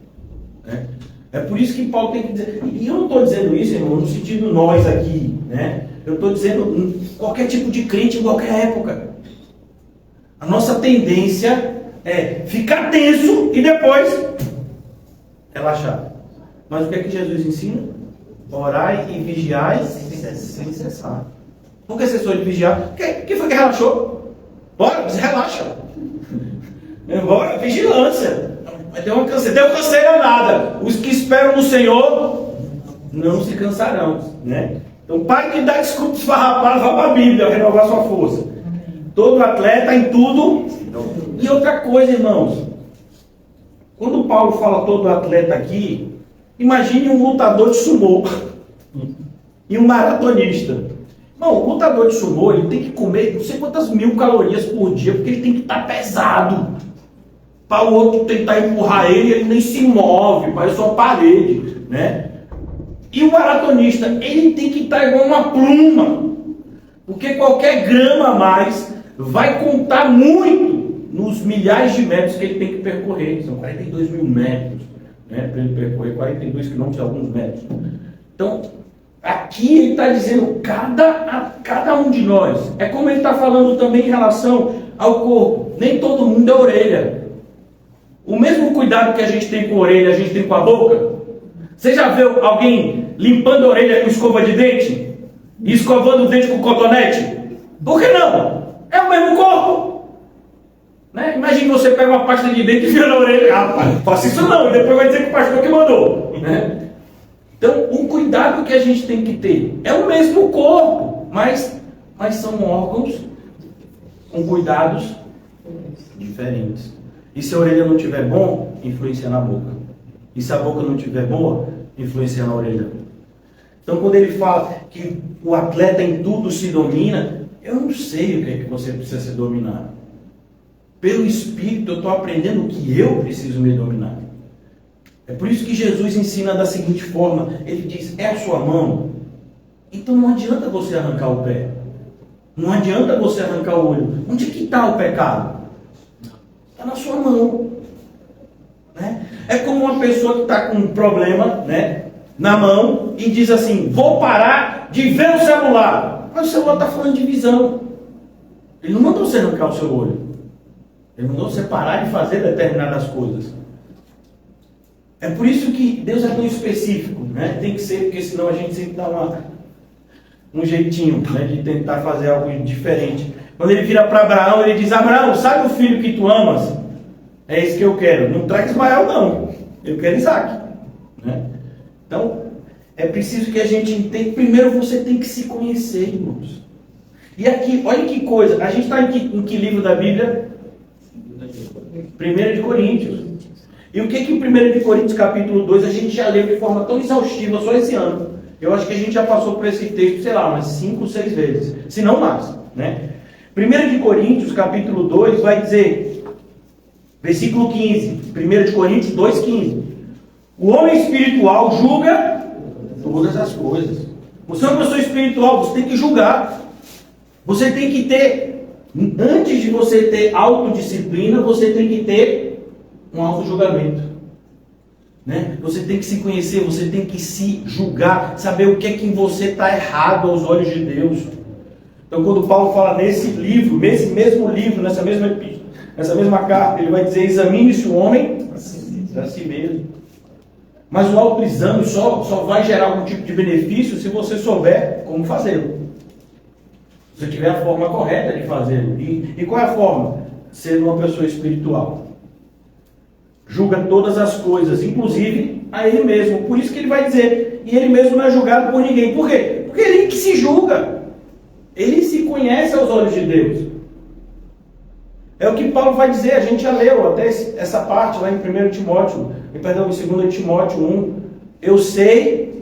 Né? É por isso que Paulo tem que dizer, e eu não estou dizendo isso, irmão, no sentido nós aqui, né? Eu estou dizendo qualquer tipo de crente em qualquer época. A nossa tendência é ficar tenso e depois relaxar. Mas o que é que Jesus ensina? Orai e vigiai sem cessar. Por que cessou de vigiar? Quem foi que relaxou? Bora, relaxa. Bora, vigilância. Deu canseira nada. Os que esperam no Senhor não se cansarão, né? Então pare de dar desculpas esfarrapadas, vá para a Bíblia renovar sua força. Todo atleta em tudo. E outra coisa, irmãos, quando Paulo fala todo atleta aqui, imagine um lutador de sumô e um maratonista. Irmão, o lutador de sumô, ele tem que comer não sei quantas 1000 calorias por dia, porque ele tem que estar pesado. Para o outro tentar empurrar ele nem se move, parece uma parede, né? E o maratonista, ele tem que estar igual uma pluma, porque qualquer grama a mais vai contar muito nos milhares de metros que ele tem que percorrer. São 42 mil metros, né, para ele percorrer 42 quilômetros e alguns metros. Então, aqui ele está dizendo cada um de nós. É como ele está falando também em relação ao corpo. Nem todo mundo é orelha. O mesmo cuidado que a gente tem com a orelha, a gente tem com a boca. Você já viu alguém limpando a orelha com escova de dente? E escovando o dente com cotonete? Por que não? É o mesmo corpo. Né? Imagine você pega uma pasta de dente e vira na orelha. Ah, faça isso não, e depois vai dizer que o pastor que mandou. Né? Então, o cuidado que a gente tem que ter é o mesmo corpo, mas são órgãos com cuidados diferentes. E se a orelha não estiver bom, influencia na boca. E se a boca não estiver boa, influencia na orelha. Então, quando ele fala que o atleta em tudo se domina, eu não sei o que é que você precisa se dominar. Pelo Espírito, eu estou aprendendo o que eu preciso me dominar. É por isso que Jesus ensina da seguinte forma. Ele diz, é a sua mão. Então não adianta você arrancar o pé. Não adianta você arrancar o olho. Onde é que está o pecado? Está na sua mão. Né? É como uma pessoa que está com um problema, né, na mão e diz assim, vou parar de ver o celular. Mas o celular está falando de visão. Ele não mandou você arrancar o seu olho. Ele mandou você parar de fazer determinadas coisas. É por isso que Deus é tão específico, né? Tem que ser, porque senão a gente sempre dá um jeitinho, né, de tentar fazer algo diferente. Quando ele vira para Abraão, ele diz, Abraão, sabe o filho que tu amas? É esse que eu quero. Não traga Ismael não, eu quero Isaac. Né? Então, é preciso que a gente entenda. Primeiro você tem que se conhecer, irmãos. E aqui, olha que coisa, a gente está em que livro da Bíblia? 1 de Coríntios. E o que em 1 de Coríntios capítulo 2 a gente já leu de forma tão exaustiva só esse ano? Eu acho que a gente já passou por esse texto, sei lá, umas 5, 6 vezes, se não mais, né? 1 de Coríntios capítulo 2 vai dizer, versículo 15, 1 de Coríntios 2,15. O homem espiritual julga todas as coisas. Você é uma pessoa espiritual, você tem que julgar. Você tem que ter, antes de você ter autodisciplina, você tem que ter um autojulgamento. Né? Você tem que se conhecer, você tem que se julgar, saber o que é que em você está errado aos olhos de Deus. Então, quando Paulo fala nesse livro, nesse mesmo livro, nessa mesma epístola, nessa mesma carta, ele vai dizer: examine-se o homem a si mesmo. Mas o autoexame só vai gerar algum tipo de benefício se você souber como fazê-lo. Se tiver a forma correta de fazê-lo. E qual é a forma? Sendo uma pessoa espiritual. Julga todas as coisas, inclusive a ele mesmo. Por isso que ele vai dizer, e ele mesmo não é julgado por ninguém. Por quê? Porque ele que se julga. Ele se conhece aos olhos de Deus. É o que Paulo vai dizer, a gente já leu até essa parte lá em 2 Timóteo 1. Eu sei.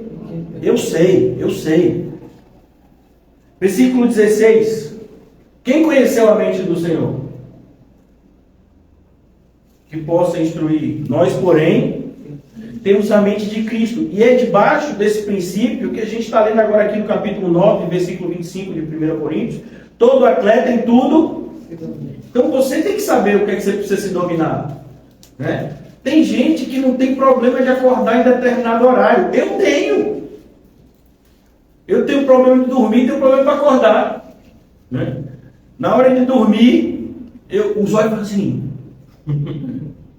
Versículo 16. Quem conheceu a mente do Senhor? Que possa instruir. Nós, porém, temos a mente de Cristo. E é debaixo desse princípio que a gente está lendo agora aqui no capítulo 9, versículo 25 de 1 Coríntios. Todo atleta em tudo. Então você tem que saber o que é que você precisa se dominar. Né? Tem gente que não tem problema de acordar em determinado horário. Eu tenho problema de dormir, tenho problema para acordar. Né? Na hora de dormir, os olhos ficam assim.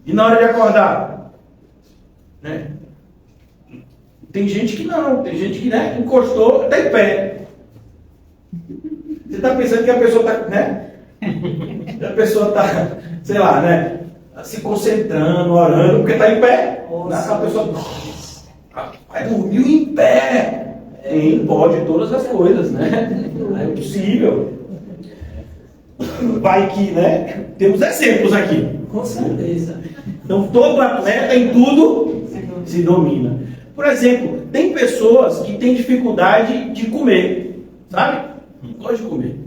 E na hora de acordar? Né? Tem gente que não, tem gente que, né, encostou, está em pé. Você está pensando que a pessoa está, né? A pessoa está, sei lá, né? Se concentrando, orando, porque está em pé. A pessoa vai dormir em pé. Pode todas as coisas, né? É possível. Vai que, né? Temos exemplos aqui. Com certeza. Então, todo atleta em tudo se domina. Por exemplo, tem pessoas que têm dificuldade de comer, sabe? Não gosta de comer.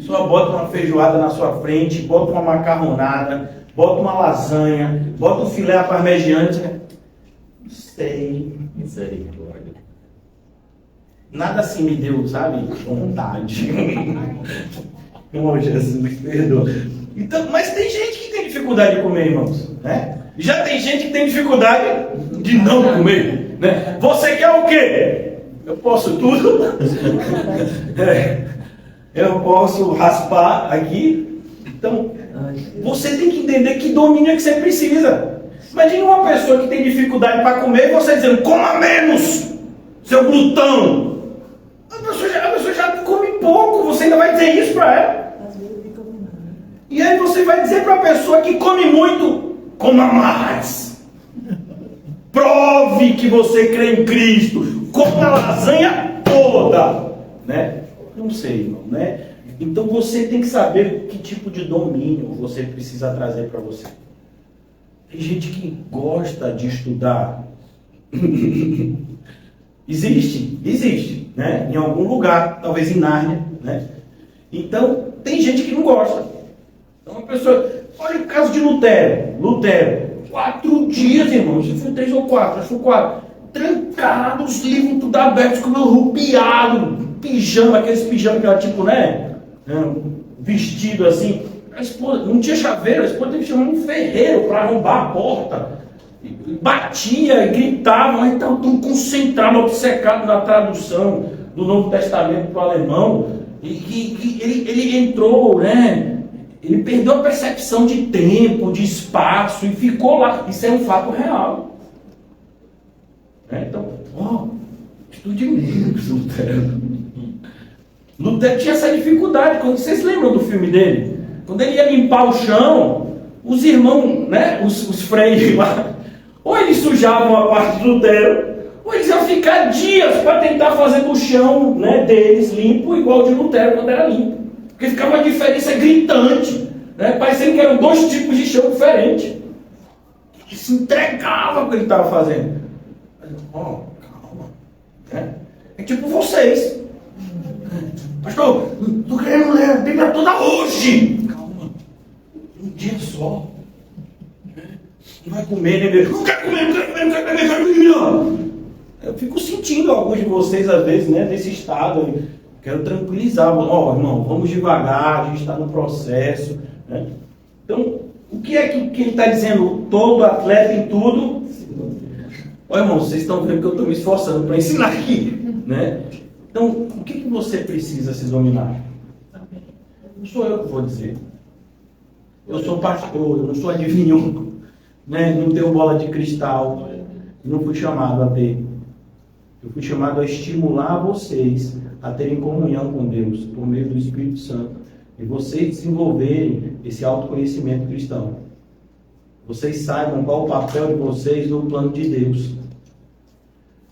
Só bota uma feijoada na sua frente, bota uma macarronada, bota uma lasanha, bota um filé à parmegiana. Não sei. Misericórdia. Nada assim me deu, sabe? Vontade. Oh, Jesus, me perdoa. Então, mas tem gente que tem dificuldade de comer, irmãos. Né? Já tem gente que tem dificuldade de não comer. Né? Você quer o quê? Eu posso tudo. Eu posso raspar aqui. Então, você tem que entender que domínio é que você precisa. Imagina uma pessoa que tem dificuldade para comer e você dizendo: coma menos, seu glutão. A pessoa já come pouco, você ainda vai dizer isso para ela. E aí você vai dizer para a pessoa que come muito: coma mais. Prove que você crê em Cristo. Coma a lasanha toda. Né? Não sei, irmão, né? Então você tem que saber que tipo de domínio você precisa trazer para você. Tem gente que gosta de estudar. Existe, né? Em algum lugar, talvez em Nárnia, né? Então, tem gente que não gosta. Então, uma pessoa... Olha o caso de Lutero. 4 dias, irmãos. Se foi 3 ou 4, acho que foi 4. Trancado, os livros tudo abertos, com o meu rupiado, pijama, aqueles pijamas que era tipo, né? Vestido assim. A esposa não tinha chaveiro, a esposa teve que chamar um ferreiro para arrombar a porta. Batia, gritava, mas estava tão concentrado, obcecado na tradução do Novo Testamento para o alemão, e ele entrou, né? Ele perdeu a percepção de tempo, de espaço, e ficou lá. Isso é um fato real. Então, estude menos, Lutero. Lutero tinha essa dificuldade. Vocês lembram do filme dele? Quando ele ia limpar o chão, os irmãos, né, os freios lá, ou eles sujavam a parte do Lutero, ou eles iam ficar dias para tentar fazer do chão, né, deles limpo, igual o de Lutero quando era limpo. Porque ficava uma diferença gritante. né? Parecendo que eram dois tipos de show diferentes. Ele se entregava ao que ele estava fazendo. Calma. Né? É tipo vocês. Pastor, estou querendo ler a Bíblia toda hoje. Calma. Um dia só. Não vai comer, né? Não quero comer. Eu fico sentindo alguns de vocês, às vezes, né, nesse estado. Eu quero tranquilizar. Irmão, vamos devagar, a gente está no processo. Né? Então, o que é que ele está dizendo? Todo atleta em tudo. Irmão, vocês estão vendo que eu estou me esforçando para ensinar aqui. Né? Então, o que você precisa se dominar? Não sou eu que vou dizer. Eu sou pastor, eu não sou adivinho. Né? Não tenho bola de cristal. Não fui chamado a ter. Eu fui chamado a estimular vocês a terem comunhão com Deus por meio do Espírito Santo. E vocês desenvolverem esse autoconhecimento cristão. Vocês saibam qual o papel de vocês no plano de Deus.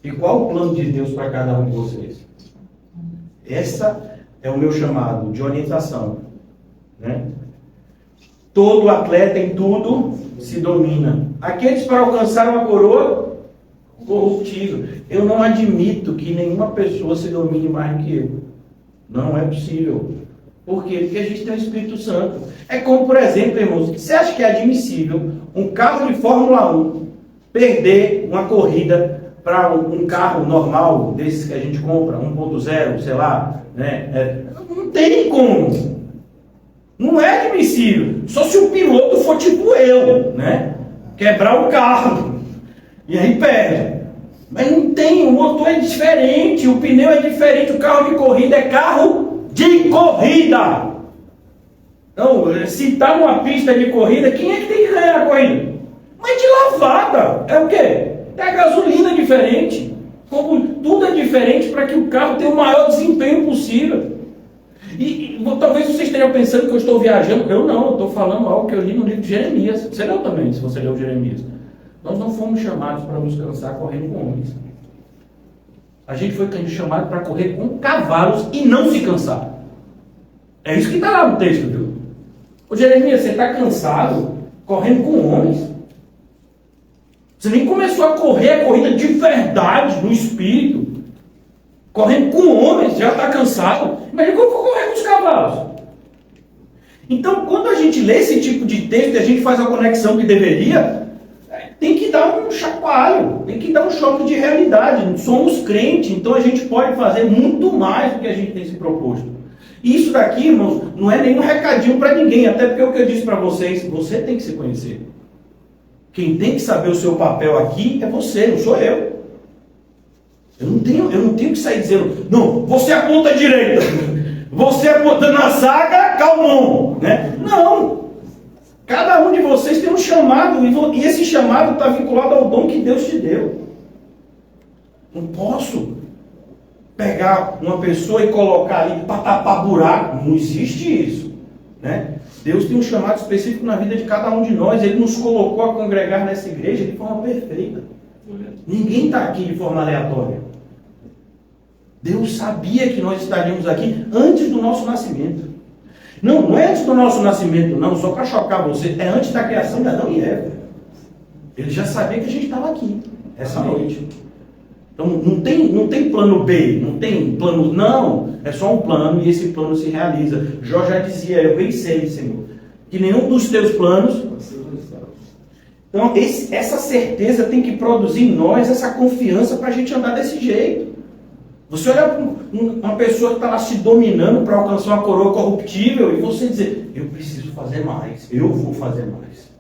E qual o plano de Deus para cada um de vocês? Essa é o meu chamado de orientação. Né? Todo atleta em tudo se domina. Aqueles para alcançar uma coroa corruptível. Eu não admito que nenhuma pessoa se domine mais do que eu. Não é possível. Por quê? Porque a gente tem o Espírito Santo. É como, por exemplo, irmãos, você acha que é admissível um carro de Fórmula 1 perder uma corrida para um carro normal, desses que a gente compra, 1.0, sei lá, né? Não tem como. Não é admissível. Só se o piloto for tipo eu, né? Quebrar o carro. E aí perde. Mas não tem, o motor é diferente, o pneu é diferente, o carro de corrida é carro de corrida. Então, se está numa pista de corrida, quem é que tem que ganhar a corrida? Mas de lavada. É o quê? É a gasolina diferente. Como tudo é diferente para que o carro tenha o maior desempenho possível. E talvez você esteja pensando que eu estou viajando. Eu não, eu estou falando algo que eu li no livro de Jeremias. Você leu também, se você leu Jeremias. Nós não fomos chamados para nos cansar correndo com homens. A gente foi chamado para correr com cavalos e não se cansar. É isso que está lá no texto, viu? Ô Jeremias, você está cansado correndo com homens? Você nem começou a correr a corrida de verdade, no espírito. Correndo com homens, já está cansado. Imagina como for correr com os cavalos. Então, quando a gente lê esse tipo de texto e a gente faz a conexão que deveria, tem que dar um chacoalho, tem que dar um choque de realidade. Somos crentes, então a gente pode fazer muito mais do que a gente tem se proposto. E isso daqui, irmãos, não é nenhum recadinho para ninguém, até porque o que eu disse para vocês, você tem que se conhecer. Quem tem que saber o seu papel aqui é você, não sou eu. Eu não tenho que sair dizendo, não, você é a ponta direita, você é a ponta na zaga, calmon, né? Não. Cada um de vocês tem um chamado, e esse chamado está vinculado ao dom que Deus te deu. Não posso pegar uma pessoa e colocar ali para tapar buraco. Não existe isso. Né? Deus tem um chamado específico na vida de cada um de nós. Ele nos colocou a congregar nessa igreja de forma perfeita. Ninguém está aqui de forma aleatória. Deus sabia que nós estaríamos aqui antes do nosso nascimento. Não é antes do nosso nascimento, não, só para chocar você. É antes da criação de Adão e Eva. Ele já sabia que a gente estava aqui, essa noite. Então não tem plano B, não tem plano... Não, é só um plano e esse plano se realiza. Jó já dizia, eu bem sei, Senhor, que nenhum dos teus planos... Então essa certeza tem que produzir em nós essa confiança para a gente andar desse jeito. Você olhar para uma pessoa que está lá se dominando para alcançar uma coroa corruptível e você dizer, eu preciso fazer mais, eu vou fazer mais.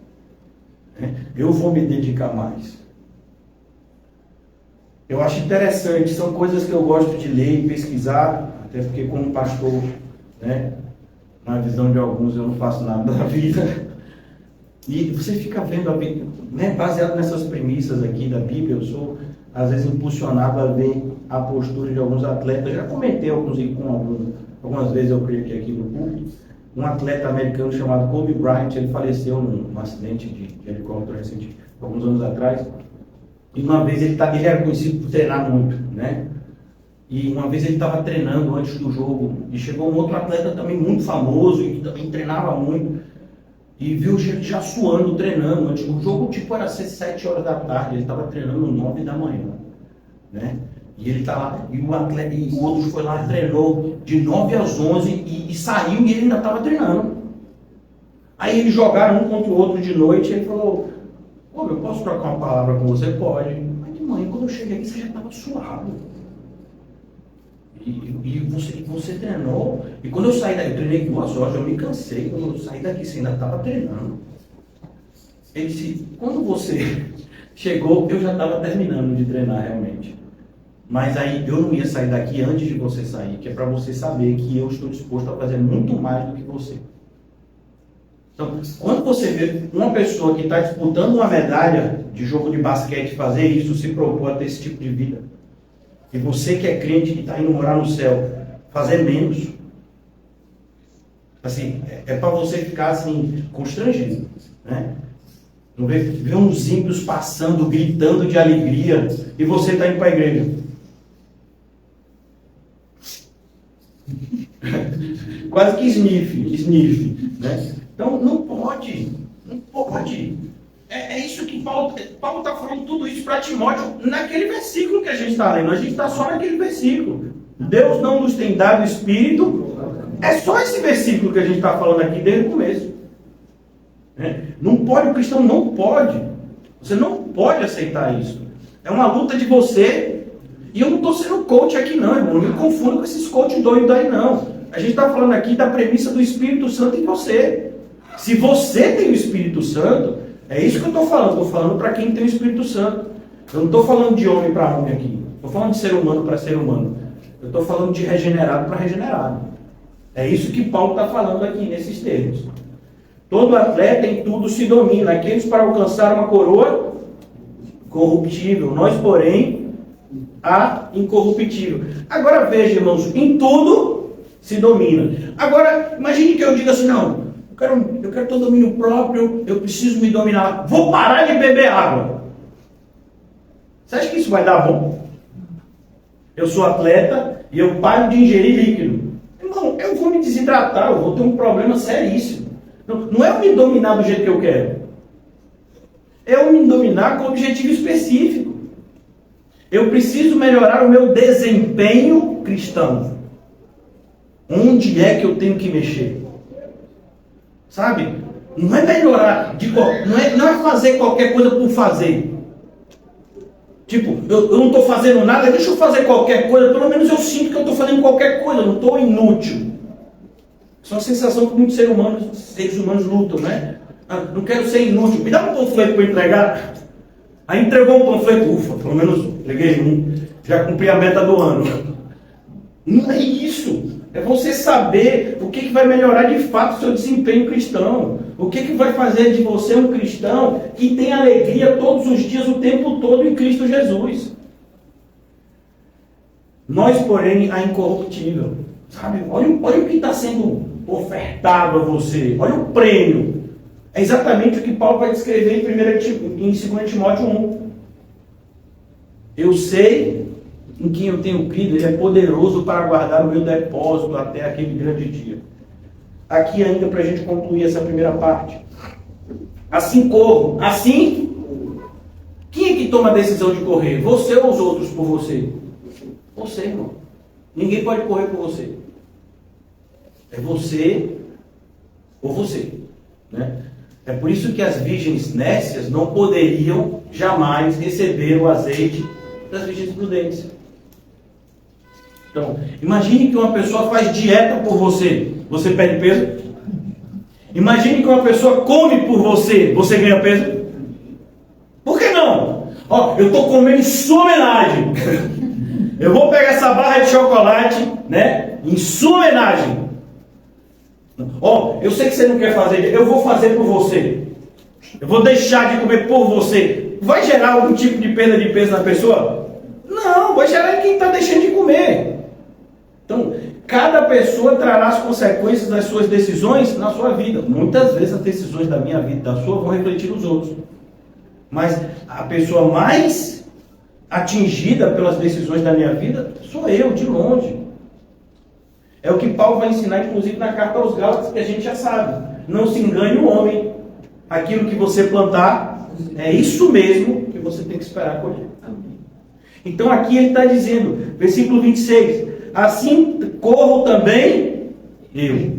Eu vou me dedicar mais. Eu acho interessante, são coisas que eu gosto de ler e pesquisar, até porque como pastor, né, na visão de alguns eu não faço nada da vida. E você fica vendo a Bíblia, né, baseado nessas premissas aqui da Bíblia, eu sou às vezes impulsionado a ver a postura de alguns atletas. Já comentei algumas vezes, eu creio que aqui no público, um atleta americano chamado Kobe Bryant, ele faleceu num acidente de helicóptero recente, alguns anos atrás. E uma vez ele era conhecido por treinar muito, né? E uma vez ele estava treinando antes do jogo, e chegou um outro atleta também muito famoso, e que também treinava muito. e viu ele já suando, treinando. O jogo tipo era ser 7 horas da tarde, ele estava treinando 9 da manhã, né? E ele tá lá, e o atleta, e o outro foi lá, treinou de 9 às 11 e saiu e ele ainda estava treinando. Aí eles jogaram um contra o outro de noite e ele falou: "Pô, eu posso trocar uma palavra com você?" "Pode." "Mas de manhã, quando eu cheguei aqui, você já estava suado. E você treinou." E quando eu saí daqui, eu treinei 2 horas, eu me cansei. Quando eu saí daqui, você ainda estava treinando. Ele disse: "Quando você chegou, eu já estava terminando de treinar realmente. Mas aí eu não ia sair daqui antes de você sair, que é para você saber que eu estou disposto a fazer muito mais do que você." Então, quando você vê uma pessoa que está disputando uma medalha de jogo de basquete fazer isso, se propor a ter esse tipo de vida, e você que é crente, que está indo morar no céu, fazer menos, assim, é para você ficar assim, constrangido, né? Não ver uns ímpios passando, gritando de alegria, e você está indo para a igreja. Quase que sniff, né? Então não pode. É isso que Paulo está falando, tudo isso para Timóteo, naquele versículo que a gente está lendo. A gente está só naquele versículo. Deus não nos tem dado espírito. É só esse versículo que a gente está falando aqui desde o começo. Não pode, o cristão não pode. Você não pode aceitar isso. É uma luta de você. E eu não estou sendo coach aqui não, irmão. Não me confunda com esses coach doidos aí não. A gente está falando aqui da premissa do Espírito Santo em você. Se você tem o Espírito Santo, é isso que eu estou falando. Estou falando para quem tem o Espírito Santo. Eu não estou falando de homem para homem aqui. Estou falando de ser humano para ser humano. Eu estou falando de regenerado para regenerado. É isso que Paulo está falando aqui nesses termos. Todo atleta em tudo se domina. Aqueles para alcançar uma coroa corruptível. Nós, porém, a incorruptível. Agora veja, irmãos, em tudo se domina. Agora, imagine que eu diga assim: não, eu quero ter domínio próprio, eu preciso me dominar. Vou parar de beber água. Você acha que isso vai dar bom? Eu sou atleta e eu paro de ingerir líquido. Irmão, eu vou me desidratar, eu vou ter um problema seríssimo. Não é eu me dominar do jeito que eu quero. É eu me dominar com um objetivo específico. Eu preciso melhorar o meu desempenho cristão. Onde é que eu tenho que mexer? Sabe? Não é melhorar, não é fazer qualquer coisa por fazer. Tipo, eu não estou fazendo nada, deixa eu fazer qualquer coisa, pelo menos eu sinto que eu estou fazendo qualquer coisa, eu não estou inútil. Isso é uma sensação que muitos seres humanos lutam, né? Não quero ser inútil, me dá um panfleto para entregar. Aí entregou um panfleto, ufa, pelo menos peguei um, já cumpri a meta do ano. Não é isso. É você saber o que vai melhorar de fato o seu desempenho cristão. O que vai fazer de você um cristão que tem alegria todos os dias, o tempo todo em Cristo Jesus. Nós, porém, a incorruptível. Sabe? Olha o que está sendo ofertado a você. Olha o prêmio. É exatamente o que Paulo vai descrever em 2 Timóteo 1. Eu sei em quem eu tenho crido, ele é poderoso para guardar o meu depósito até aquele grande dia. Aqui ainda para a gente concluir essa primeira parte. Assim corro. Assim, quem é que toma a decisão de correr? Você ou os outros por você? Você, irmão. Ninguém pode correr por você. É você ou você, né? É por isso que as virgens nécias não poderiam jamais receber o azeite das virgens prudentes. Então, imagine que uma pessoa faz dieta por você, você perde peso. Imagine que uma pessoa come por você, você ganha peso. Por que não? Eu estou comendo em sua homenagem. Eu vou pegar essa barra de chocolate, né, em sua homenagem. Eu sei que você não quer fazer, eu vou fazer por você. Eu vou deixar de comer por você. Vai gerar algum tipo de perda de peso na pessoa? Não, vai gerar em quem está deixando de comer. Então, cada pessoa trará as consequências das suas decisões na sua vida. Muitas vezes as decisões da minha vida, da sua, vão refletir nos outros. Mas a pessoa mais atingida pelas decisões da minha vida sou eu, de longe. É o que Paulo vai ensinar, inclusive, na carta aos Gálatas, que a gente já sabe. Não se engane o homem, Aquilo que você plantar, é isso mesmo que você tem que esperar colher. Então aqui ele está dizendo, versículo 26, assim corro também eu.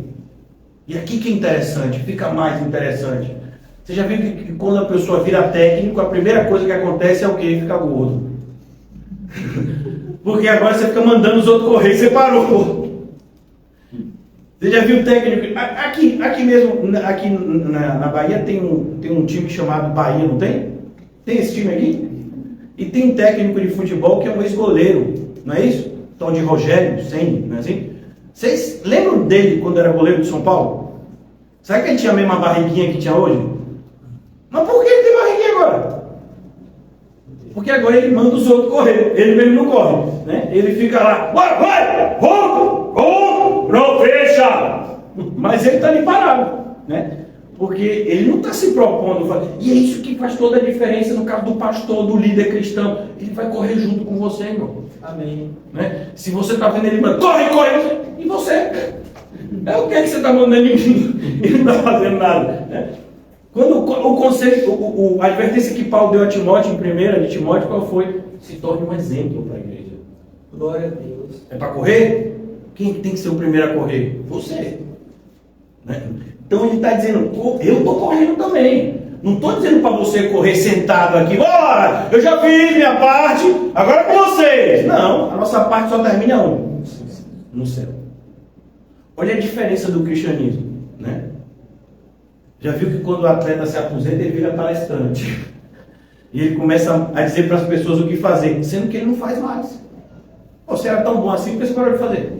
E aqui que é interessante, fica mais interessante. Você já viu que quando a pessoa vira técnico, a primeira coisa que acontece é o quê? Fica gordo. Porque agora você fica mandando os outros correr, você parou. Você já viu o técnico? Aqui mesmo, aqui na Bahia tem um time chamado Bahia, não tem? Tem esse time aqui? E tem um técnico de futebol que é um ex-goleiro, não é isso? Tal de Rogério Ceni, não é assim? Vocês lembram dele quando era goleiro de São Paulo? Será que ele tinha a mesma barriguinha que tinha hoje? Mas por que ele tem barriguinha agora? Porque agora ele manda os outros correr, ele mesmo não corre, né? Ele fica lá, vai, não fecha! Mas ele está ali parado, né? Porque ele não está se propondo, e é isso que faz toda a diferença no caso do pastor, do líder cristão. Ele vai correr junto com você, irmão. Amém. Né? Se você está vendo ele, corre, e você? É o que você está mandando em mim? Ele não está fazendo nada, né? Quando o conselho, a advertência que Paulo deu a Timóteo, em 1 de Timóteo, qual foi? Se torne um exemplo para a igreja. Glória a Deus. É para correr? Quem tem que ser o primeiro a correr? Você. Né? Então ele está dizendo, eu estou correndo também. Não estou dizendo para você correr sentado aqui, bora, eu já fiz minha parte, agora é com vocês. Não, a nossa parte só termina onde? No céu. Olha a diferença do cristianismo, né? Já viu que quando o atleta se aposenta, ele vira palestrante. E ele começa a dizer para as pessoas o que fazer, sendo que ele não faz mais. Você era tão bom assim, por que você parou de fazer?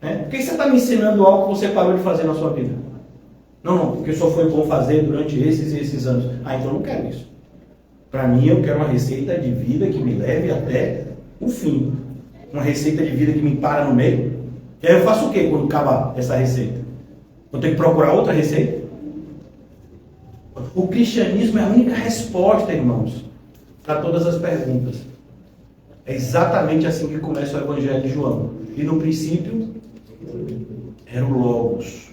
Por que você está me ensinando algo que você parou de fazer na sua vida? Não, porque só foi bom fazer durante esses e esses anos. Então eu não quero isso. Para mim, eu quero uma receita de vida que me leve até o fim. Uma receita de vida que me para no meio. E aí eu faço o quê quando acabar essa receita? Eu tenho que procurar outra receita? O cristianismo é a única resposta, irmãos, para todas as perguntas. É exatamente assim que começa o Evangelho de João. E no princípio, era o Logos.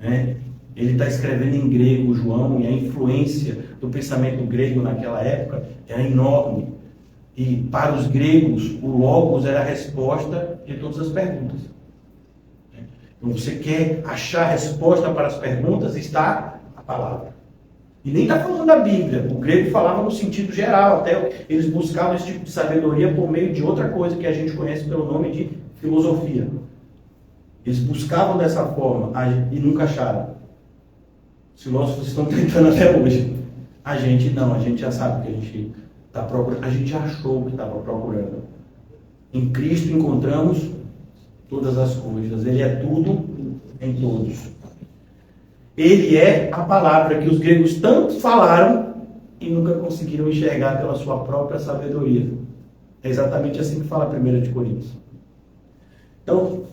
Né? Ele está escrevendo em grego, João, e a influência do pensamento grego naquela época era enorme. E para os gregos, o Logos era a resposta de todas as perguntas. Então você quer achar a resposta para as perguntas, está a palavra. E nem está falando da Bíblia. O grego falava no sentido geral. Até eles buscavam esse tipo de sabedoria por meio de outra coisa que a gente conhece pelo nome de filosofia. Eles buscavam dessa forma e nunca acharam. Os filósofos estão tentando até hoje. A gente não, a gente já sabe o que a gente está procurando. A gente já achou o que estava procurando. Em Cristo encontramos todas as coisas. Ele é tudo em todos. Ele é a palavra que os gregos tanto falaram e nunca conseguiram enxergar pela sua própria sabedoria. É exatamente assim que fala a 1 de Coríntios. Então,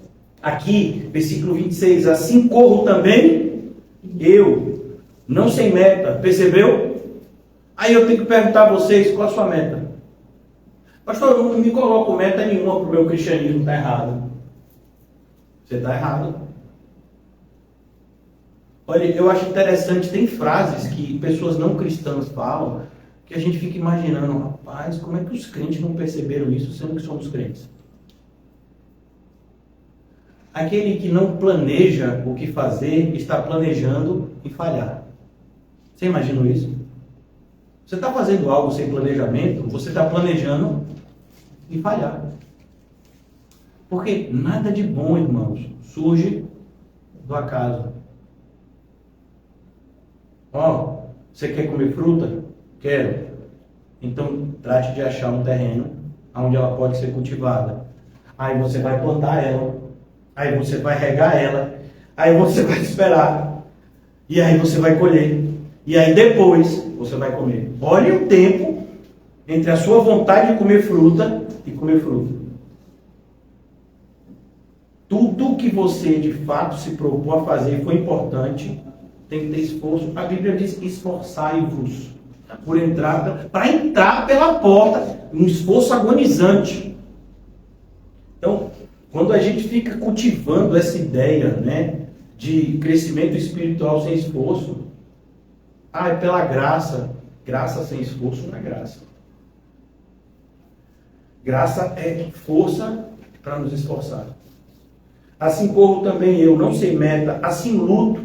aqui, versículo 26, assim corro também eu, não sem meta, percebeu? Aí eu tenho que perguntar a vocês, qual a sua meta? Pastor, eu não me coloco meta nenhuma para o meu cristianismo, está errado. Você está errado. Olha, eu acho interessante, tem frases que pessoas não cristãs falam, que a gente fica imaginando, rapaz, como é que os crentes não perceberam isso, sendo que somos crentes? Aquele que não planeja o que fazer, está planejando em falhar. Você imagina isso? Você está fazendo algo sem planejamento, você está planejando em falhar. Porque nada de bom, irmãos, surge do acaso. Você quer comer fruta? Quero. Então, trate de achar um terreno onde ela pode ser cultivada. Aí você vai plantar ela. Aí você vai regar ela. Aí você vai esperar. E aí você vai colher. E aí depois você vai comer. Olhe o tempo entre a sua vontade de comer fruta e comer fruta. Tudo que você de fato se propôs a fazer foi importante. Tem que ter esforço. A Bíblia diz: esforçai-vos para entrar pela porta. Um esforço agonizante. Então, quando a gente fica cultivando essa ideia, né, de crescimento espiritual sem esforço. Ah, é pela graça. Graça sem esforço não é graça. Graça é força para nos esforçar. Assim corro também eu, não sei meta, assim luto.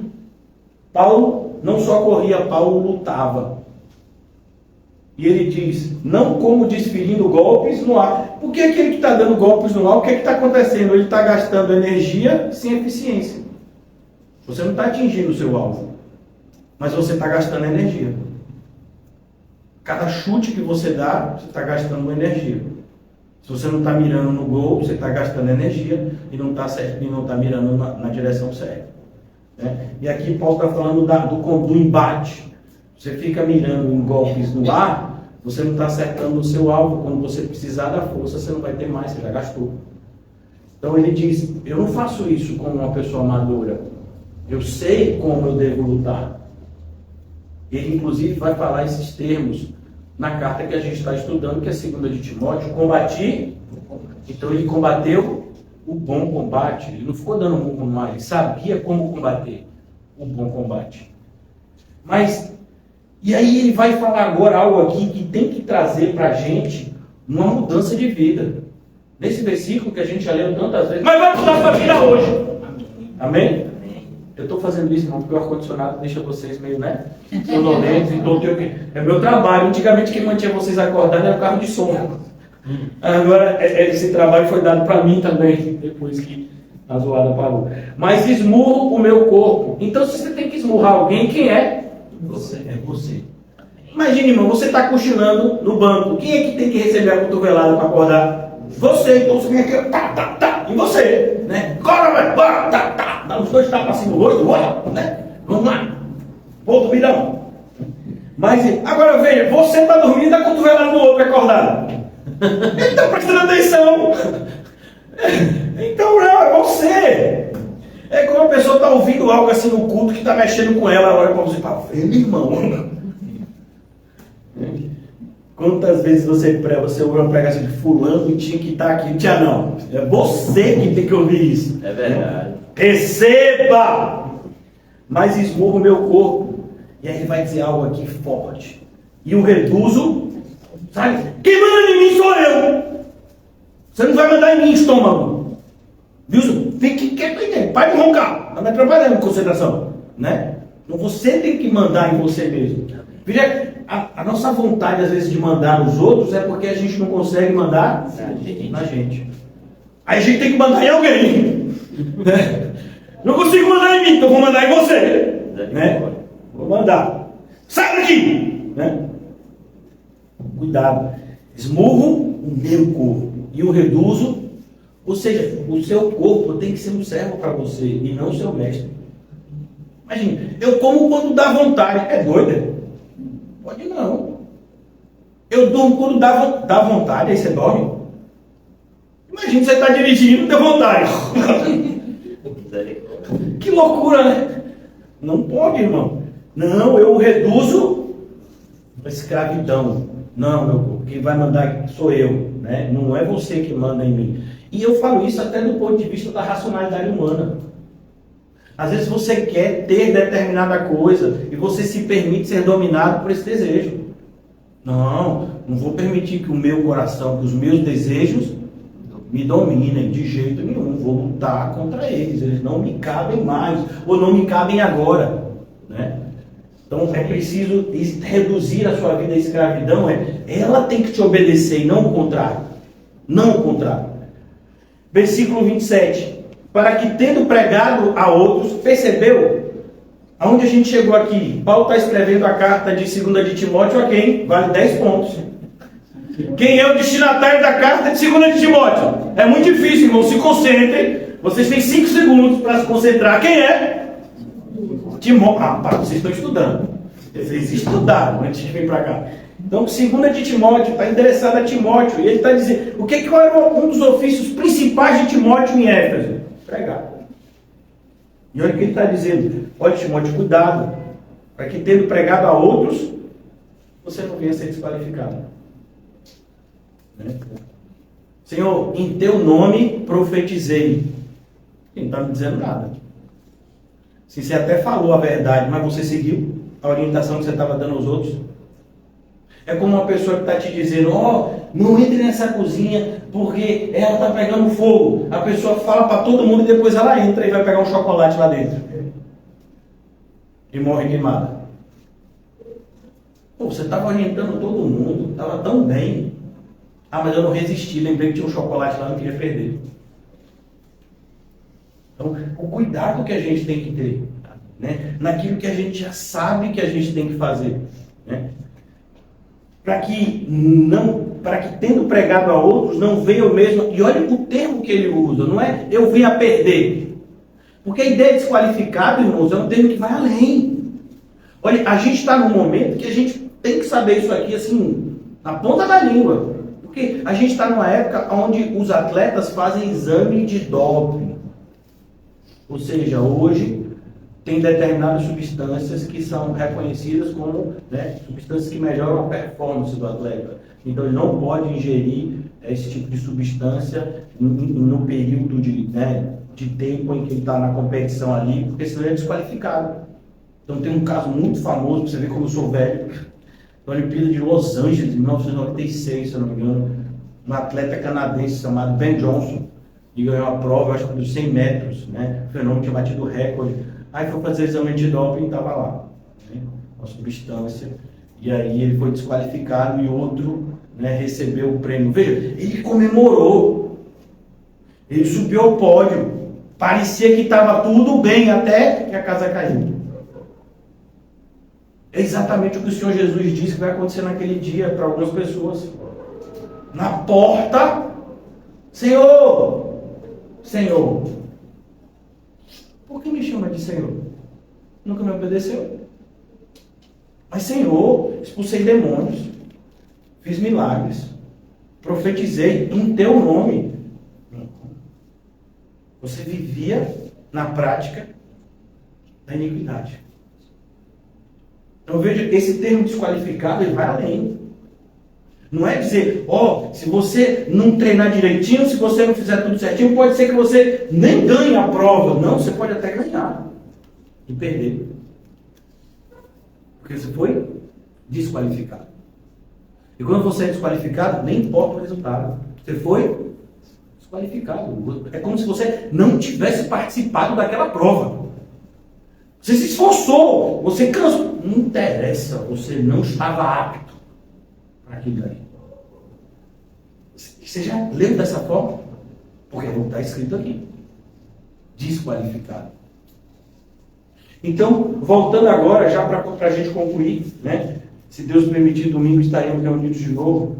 Paulo não só corria, Paulo lutava. E ele diz, não como desferindo golpes no ar. Porque aquele que está dando golpes no ar, o que está acontecendo? Ele está gastando energia sem eficiência. Você não está atingindo o seu alvo, mas você está gastando energia. Cada chute que você dá, você está gastando energia. Se você não está mirando no gol, você está gastando energia e não está mirando na direção certa. Né? E aqui Paulo está falando do embate. Você fica mirando em golpes no ar, você não está acertando o seu alvo. Quando você precisar da força, você não vai ter mais, você já gastou. Então ele diz, eu não faço isso como uma pessoa amadora. Eu sei como eu devo lutar. Ele inclusive vai falar esses termos na carta que a gente está estudando, que é a 2 de Timóteo, combati. Então ele combateu o bom combate. Ele não ficou dando murro no mar, ele sabia como combater o bom combate. Mas, e aí ele vai falar agora algo aqui que tem que trazer para a gente uma mudança de vida. Nesse versículo que a gente já leu tantas vezes, mas vai mudar a sua vida hoje. Amém? Eu estou fazendo isso, irmão, porque o ar-condicionado deixa vocês meio, né? Sonolentos, então é meu trabalho. Antigamente quem mantinha vocês acordados era o carro de som. Agora esse trabalho foi dado para mim também, depois que a zoada parou. Mas esmurro o meu corpo. Então se você tem que esmurrar alguém, quem é? Você. É você. Imagine, irmão, você está cochilando no banco. Quem é que tem que receber a cotovelada para acordar? Você. Então você vem aqui, tá, em você, né? Agora vai, tá. Dá os dois tapas assim no rosto, né? Vamos lá. Vou dormir não. Mas agora veja, você está dormindo e está cotovelando no outro acordado. Ele está prestando atenção. Então não, é você. É como a pessoa está ouvindo algo assim no culto que está mexendo com ela, olha para você e fala, ele irmão. Quantas vezes você prega assim, fulano tinha que estar aqui, não tinha não. É você que tem que ouvir isso. É verdade. Receba! Mas esmurro o meu corpo. E aí ele vai dizer algo aqui forte. E o reduzo, sabe? Quem manda em mim sou eu. Você não vai mandar em mim, estômago. Viu? Fique quieto aí, para de roncar. Não me atrapalhando em concentração. Né? Então você tem que mandar em você mesmo. Veja, a nossa vontade às vezes de mandar nos outros é porque a gente não consegue mandar na gente. Aí a gente tem que mandar em alguém. Né? Não consigo mandar em mim, então vou mandar em você. Né? Vou mandar. Sai daqui! Né? Cuidado. Esmurro o meu corpo e o reduzo. Ou seja, o seu corpo tem que ser um servo para você e não o seu mestre. Imagina, eu como quando dá vontade. É doido? Pode não. Eu durmo quando dá vontade, aí você dorme. Imagina você está dirigindo e deu vontade. Que loucura, né? Não pode, irmão. Não, eu reduzo a escravidão. Não, meu corpo, quem vai mandar sou eu, né? Não é você que manda em mim. E eu falo isso até do ponto de vista da racionalidade humana. Às vezes você quer ter determinada coisa e você se permite ser dominado por esse desejo. Não vou permitir que o meu coração, que os meus desejos me dominem de jeito nenhum. Vou lutar contra eles. Eles não me cabem mais ou não me cabem agora, né? Então é preciso reduzir a sua vida à escravidão. Ela tem que te obedecer e não o contrário. Não o contrário. Versículo 27. Para que tendo pregado a outros, percebeu? Aonde a gente chegou aqui? Paulo está escrevendo a carta de 2 de Timóteo a quem? Vale 10 pontos. Quem é o destinatário da carta de 2 de Timóteo? É muito difícil, irmão. Se concentrem. Vocês têm 5 segundos para se concentrar. Quem é? Timóteo. Ah, vocês estão estudando. Vocês estudaram antes de vir para cá. Então, 2 de Timóteo, está endereçado a Timóteo. E ele está dizendo, qual era um dos ofícios principais de Timóteo em Éfeso? Pregar. E olha o que ele está dizendo. Olha, Timóteo, cuidado. Para que tendo pregado a outros, você não venha ser desqualificado. Né? Senhor, em teu nome profetizei. Ele não está me dizendo nada. Se você até falou a verdade, mas você seguiu a orientação que você estava dando aos outros. É como uma pessoa que está te dizendo, não entre nessa cozinha porque ela está pegando fogo. A pessoa fala para todo mundo e depois ela entra e vai pegar um chocolate lá dentro. E morre queimada. Pô, você estava orientando todo mundo, estava tão bem. Mas eu não resisti, lembrei que tinha um chocolate lá, não queria perder. Então, o cuidado que a gente tem que ter, né? Naquilo que a gente já sabe que a gente tem que fazer, né? Para que tendo pregado a outros, não venha o mesmo. E olha o termo que ele usa, não é eu vim a perder. Porque a ideia de desqualificado, irmãos, é um termo que vai além. Olha, a gente está num momento que a gente tem que saber isso aqui, assim, na ponta da língua. Porque a gente está numa época onde os atletas fazem exame de doping. Ou seja, hoje tem determinadas substâncias que são reconhecidas como, né, substâncias que melhoram a performance do atleta. Então ele não pode ingerir esse tipo de substância no período de tempo em que ele está na competição ali, porque senão ele é desqualificado. Então tem um caso muito famoso, para você ver como eu sou velho, na Olimpíada de Los Angeles, em 1996, se eu não me engano, um atleta canadense chamado Ben Johnson, e ganhou a prova, acho que dos 100 metros, né? O fenômeno tinha batido o recorde. Aí foi fazer exame de doping e estava lá, né? Uma substância. E aí ele foi desqualificado e outro, né, recebeu o prêmio. Veja, ele comemorou. Ele subiu ao pódio. Parecia que estava tudo bem até que a casa caiu. É exatamente o que o Senhor Jesus disse que vai acontecer naquele dia para algumas pessoas. Na porta, Senhor, por que me chama de Senhor? Nunca me obedeceu. Mas Senhor, expulsei demônios, fiz milagres, profetizei em teu nome. Você vivia na prática da iniquidade. Então veja, esse termo desqualificado, ele vai além. Não é dizer, se você não treinar direitinho, se você não fizer tudo certinho, pode ser que você nem ganhe a prova. Não, você pode até ganhar e perder. Porque você foi desqualificado. E quando você é desqualificado, nem importa o resultado. Você foi desqualificado. É como se você não tivesse participado daquela prova. Você se esforçou, você cansou. Não interessa, você não estava apto para aquilo ali. Você já leu dessa forma? Porque não está escrito aqui. Desqualificado. Então, voltando agora, já para a gente concluir, né? Se Deus permitir, domingo estaremos reunidos de novo.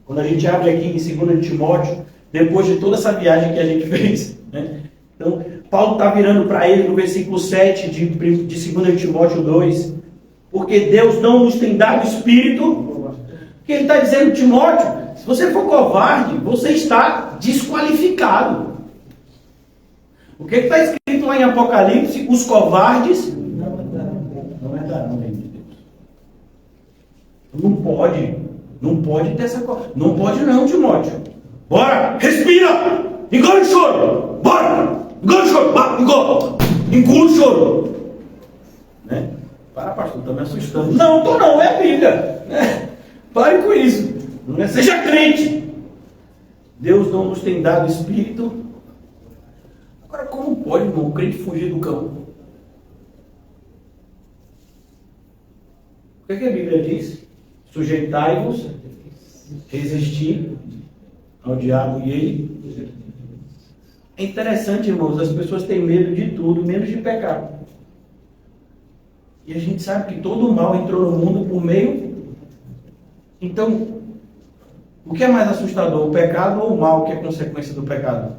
Quando a gente abre aqui em 2 Timóteo, depois de toda essa viagem que a gente fez, né? Então, Paulo está virando para ele no versículo 7 de 2 Timóteo 2, porque Deus não nos tem dado espírito, que ele está dizendo, Timóteo, se você for covarde, você está desqualificado. O que está escrito lá em Apocalipse? Os covardes não herdarão o reino de Deus. Não pode ter essa coisa. Não pode não, Timóteo. Bora, respira, engole o choro, bora, engole o choro, engole o choro. Né? Para, pastor, está me assustando. Não, é a Bíblia. Né? Pare com isso. Não seja crente. Deus não nos tem dado espírito. Agora, como pode, irmão, o crente fugir do cão? O que a Bíblia diz? Sujeitai-vos, resistir ao diabo e ele. É interessante, irmãos, as pessoas têm medo de tudo, menos de pecado. E a gente sabe que todo o mal entrou no mundo por meio. Então, o que é mais assustador, o pecado ou o mal que é consequência do pecado?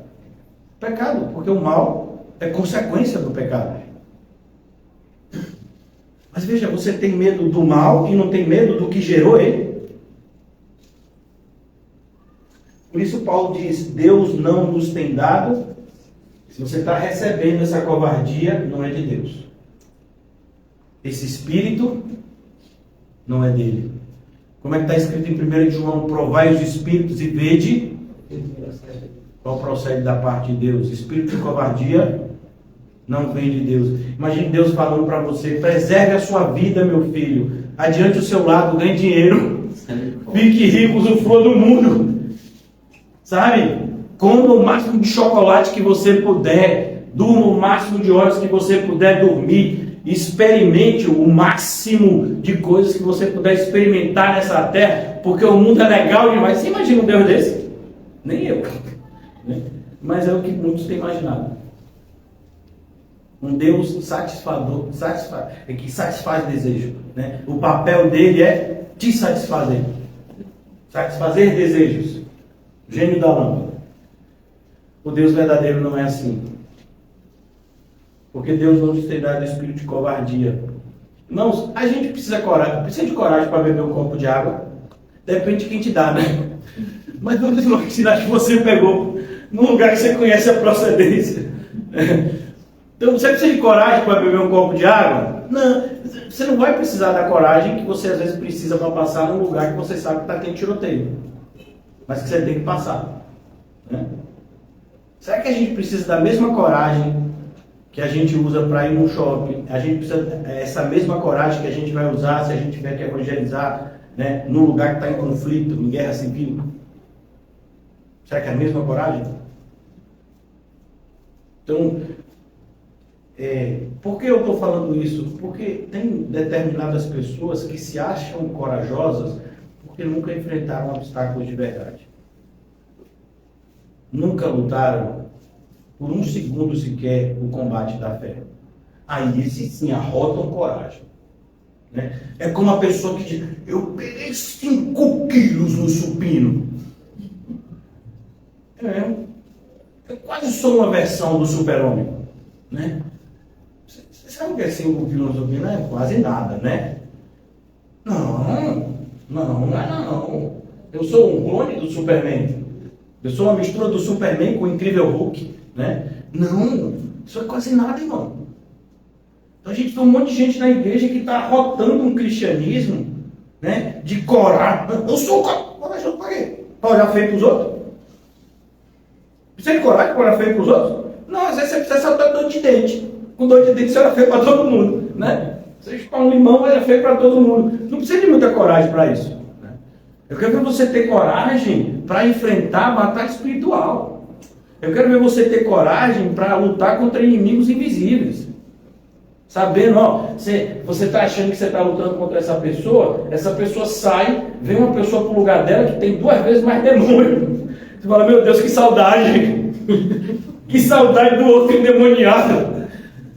Pecado, porque o mal é consequência do pecado. Mas veja, você tem medo do mal e não tem medo do que gerou ele. Por isso Paulo diz, Deus não nos tem dado. Se você está recebendo essa covardia, não é de Deus. Esse espírito não é dele. Como é que está escrito em 1 João? Provai os espíritos e vede qual procede da parte de Deus. Espírito de covardia não vem de Deus. Imagine Deus falando para você: preserve a sua vida, meu filho. Adiante o seu lado, ganhe dinheiro. Fique rico, usufrua do mundo. Sabe? Coma o máximo de chocolate que você puder. Durma o máximo de horas que você puder dormir. Experimente o máximo de coisas que você puder experimentar nessa terra. Porque o mundo é legal demais. Você imagina um Deus desse? Nem eu. Mas é o que muitos têm imaginado. Um Deus satisfador, que satisfaz desejo. Né? O papel dele é te satisfazer. Satisfazer desejos. Gênio da lâmpada. O Deus verdadeiro não é assim. Porque Deus não nos tem dado espírito de covardia. Não, a gente precisa de coragem para beber um copo de água. Depende de quem te dá, né? Mas vamos imaginar que você pegou num lugar que você conhece a procedência. Então você precisa de coragem para beber um copo de água? Não, você não vai precisar da coragem que você às vezes precisa para passar num lugar que você sabe que está tendo tiroteio. Mas que você tem que passar. Né? Será que a gente precisa da mesma coragem que a gente usa para ir no shopping? A gente precisa dessa mesma coragem que a gente vai usar se a gente tiver que evangelizar, né, num lugar que está em conflito, em guerra civil? Será que é a mesma coragem? Então, por que eu estou falando isso? Porque tem determinadas pessoas que se acham corajosas porque nunca enfrentaram obstáculos de verdade. Nunca lutaram por um segundo sequer o combate da fé. Aí esses sim arrotam coragem. Né? É como a pessoa que diz: eu peguei 5 quilos no supino. Eu quase sou uma versão do super-homem. Né? Você sabe o que é 5 quilos no supino? É quase nada, né? Não. Eu sou um clone do Superman. Eu sou uma mistura do Superman com o Incrível Hulk. Né? Não, isso é quase nada, irmão. Então a gente tem um monte de gente na igreja que está arrotando um cristianismo, né, de coragem. Eu sou corajoso para quê? Para olhar feio para os outros? Precisa de coragem para olhar feio para os outros? Não, às vezes você precisa saltar dor de dente. Com dor de dente você olha feio para todo mundo. Né? Você chupar um limão, olha feio para todo mundo. Não precisa de muita coragem para isso. Né? Eu quero ver você ter coragem para enfrentar a batalha espiritual. Eu quero ver você ter coragem para lutar contra inimigos invisíveis. Sabendo, você está achando que você está lutando contra essa pessoa sai, vem uma pessoa para o lugar dela que tem 2 vezes mais demônio. Você fala: meu Deus, que saudade! Que saudade do outro endemoniado.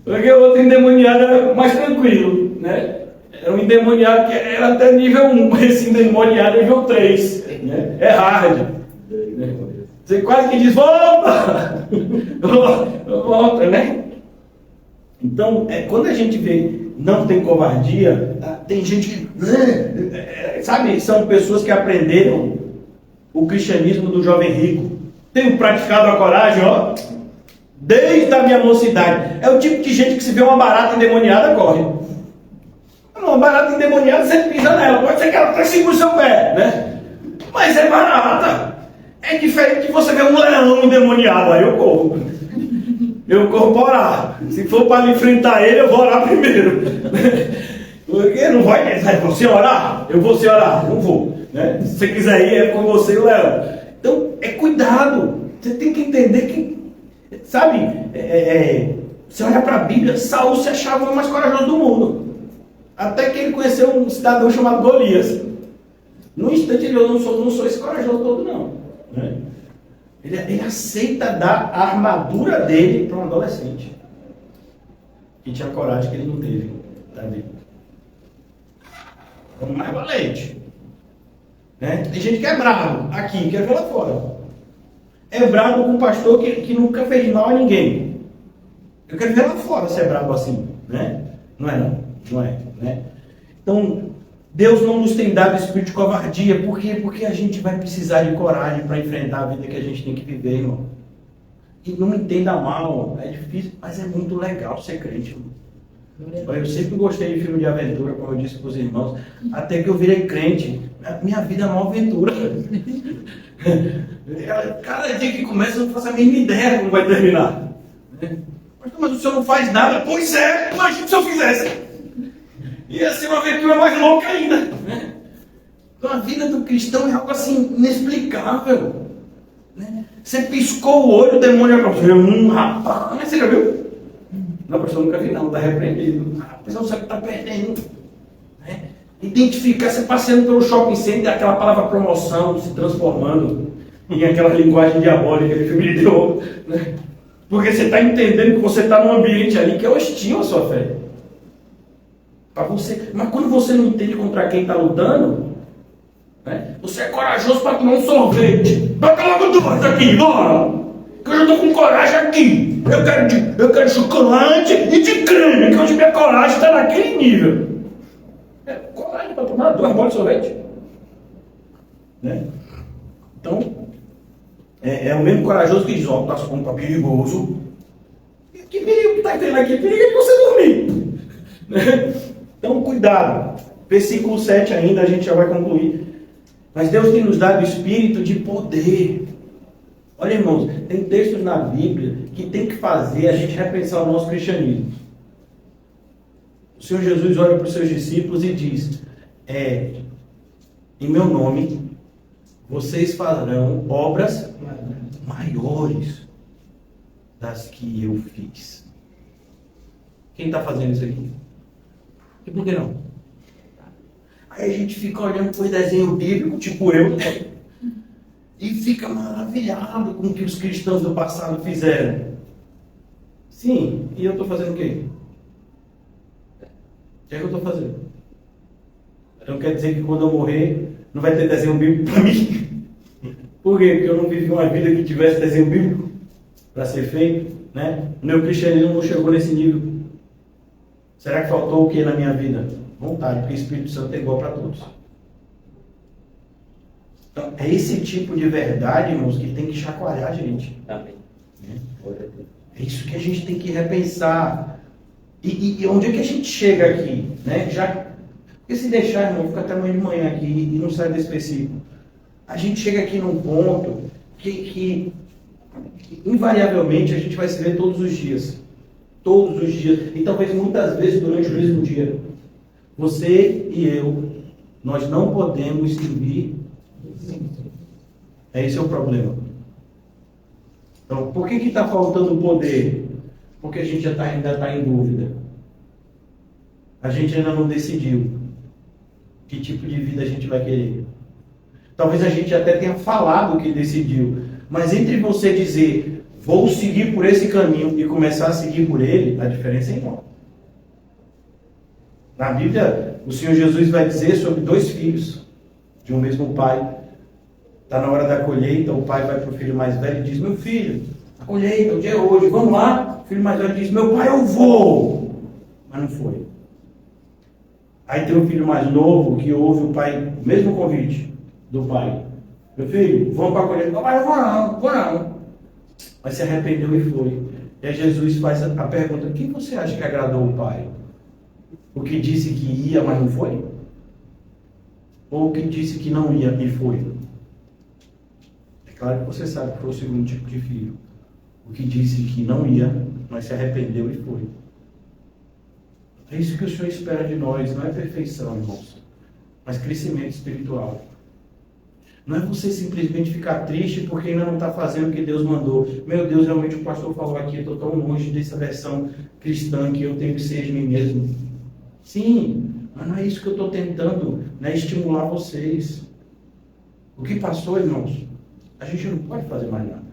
Porque o outro endemoniado era mais tranquilo, né? Era um endemoniado que era até nível 1, esse endemoniado é nível 3. Né? É hard. Você quase que diz: volta! Volta, né? Então, quando a gente vê não tem covardia, tem gente que, sabe, são pessoas que aprenderam o cristianismo do jovem rico. Tenho praticado a coragem, desde a minha mocidade. É o tipo de gente que se vê uma barata endemoniada, corre. Uma barata endemoniada, você pisa nela, pode ser que ela até segure o seu pé, né? Mas é barata. É diferente de você ver um leão endemoniado. Aí eu corro. Eu corro para orar. Se for para enfrentar ele, eu vou orar primeiro. Porque não vai. Você orar? Eu vou se orar. Não vou. Né? Se você quiser ir, é com você e o leão. Então, cuidado. Você tem que entender que, sabe, você olha para a Bíblia, Saul se achava o mais corajoso do mundo. Até que ele conheceu um cidadão chamado Golias. No instante ele: eu não sou esse corajoso todo, não. Né? Ele aceita dar a armadura dele para um adolescente que tinha coragem que ele não teve da vida. É o mais valente. Né? Tem gente que é bravo aqui, quer ver lá fora. É bravo com um pastor que nunca fez mal a ninguém. Eu quero ver lá fora se é bravo assim. Né? Não é, não. Não é. Né? Então, Deus não nos tem dado espírito de covardia. Por quê? Porque a gente vai precisar de coragem para enfrentar a vida que a gente tem que viver, irmão. E não me entenda mal, é difícil, mas é muito legal ser crente, irmão. Eu sempre gostei de filme de aventura, como eu disse para os irmãos, até que eu virei crente. Minha vida é uma aventura. Cada dia que começa eu não faço a mínima ideia como vai terminar. Mas o senhor não faz nada. Pois é, imagina se eu fizesse. Ia ser uma aventura mais louca ainda. Né? Então a vida do cristão é algo assim inexplicável. Né? Você piscou o olho, o demônio vai para você. Rapaz, você já viu? Não, pastor, nunca vi não, está repreendido. Rapaz, você sabe que está perdendo. Né? Identificar, você passeando pelo shopping center, aquela palavra promoção se transformando em aquela linguagem diabólica de filme de terror. Né? Porque você está entendendo que você está num ambiente ali que é hostil à sua fé. Para você. Mas quando você não entende contra quem está lutando, né? Você é corajoso para tomar um sorvete. Bota logo duas aqui, bora! Que eu já estou com coragem aqui. Eu quero chocolate e de creme, que hoje minha coragem está naquele nível. É, coragem para tomar 2 bolas de sorvete. Né? Então, é o mesmo corajoso que diz, ó, tá como tá perigoso. Que perigo que está tendo aqui? Perigo é de você dormir. Né? Então, cuidado. Versículo 7 ainda, a gente já vai concluir. Mas Deus tem nos dado o espírito de poder. Olha, irmãos, tem textos na Bíblia que tem que fazer a gente repensar o nosso cristianismo. O Senhor Jesus olha para os seus discípulos e diz, em meu nome, vocês farão obras maiores das que eu fiz. Quem está fazendo isso aqui? E por que não? Aí a gente fica olhando para o desenho bíblico, tipo eu, e fica maravilhado com o que os cristãos do passado fizeram. Sim, e eu estou fazendo o quê? O que é que eu estou fazendo? Então quer dizer que quando eu morrer, não vai ter desenho bíblico para mim? Por quê? Porque eu não vivi uma vida que tivesse desenho bíblico para ser feito, né? O meu cristianismo não chegou nesse nível. Será que faltou o que na minha vida? Vontade, porque o Espírito Santo é igual para todos. Então, é esse tipo de verdade, irmãos, que tem que chacoalhar a gente. Amém. É isso que a gente tem que repensar. E onde é que a gente chega aqui? Né? Porque se deixar, irmão, fica até amanhã de manhã aqui e não sai desse versículo. A gente chega aqui num ponto que invariavelmente a gente vai se ver todos os dias. Todos os dias. E talvez muitas vezes durante o mesmo dia. Você e eu, nós não podemos servir. Esse é o problema. Então, por que está faltando poder? Porque a gente ainda está em dúvida. A gente ainda não decidiu que tipo de vida a gente vai querer. Talvez a gente até tenha falado que decidiu, mas entre você dizer, vou seguir por esse caminho e começar a seguir por ele, a diferença é enorme. Na Bíblia, o Senhor Jesus vai dizer sobre 2 filhos de um mesmo pai. Está na hora da colheita, o pai vai para o filho mais velho e diz, meu filho, a colheita, o dia é hoje, vamos lá. O filho mais velho diz, meu pai, eu vou. Mas não foi. Aí tem o filho mais novo que ouve o pai, mesmo convite do pai. Meu filho, vamos para a colheita. Meu pai, eu vou não. Mas se arrependeu e foi. E aí Jesus faz a pergunta, quem você acha que agradou o pai? O que disse que ia, mas não foi? Ou o que disse que não ia e foi? É claro que você sabe que foi o segundo tipo de filho. O que disse que não ia, mas se arrependeu e foi. É isso que o Senhor espera de nós. Não é perfeição, irmãos, mas crescimento espiritual. Não é você simplesmente ficar triste porque ainda não está fazendo o que Deus mandou. Meu Deus, realmente o pastor falou aqui, eu estou tão longe dessa versão cristã que eu tenho que ser de mim mesmo. Sim, mas não é isso que eu estou tentando, né, estimular vocês. O que passou, irmãos, a gente não pode fazer mais nada.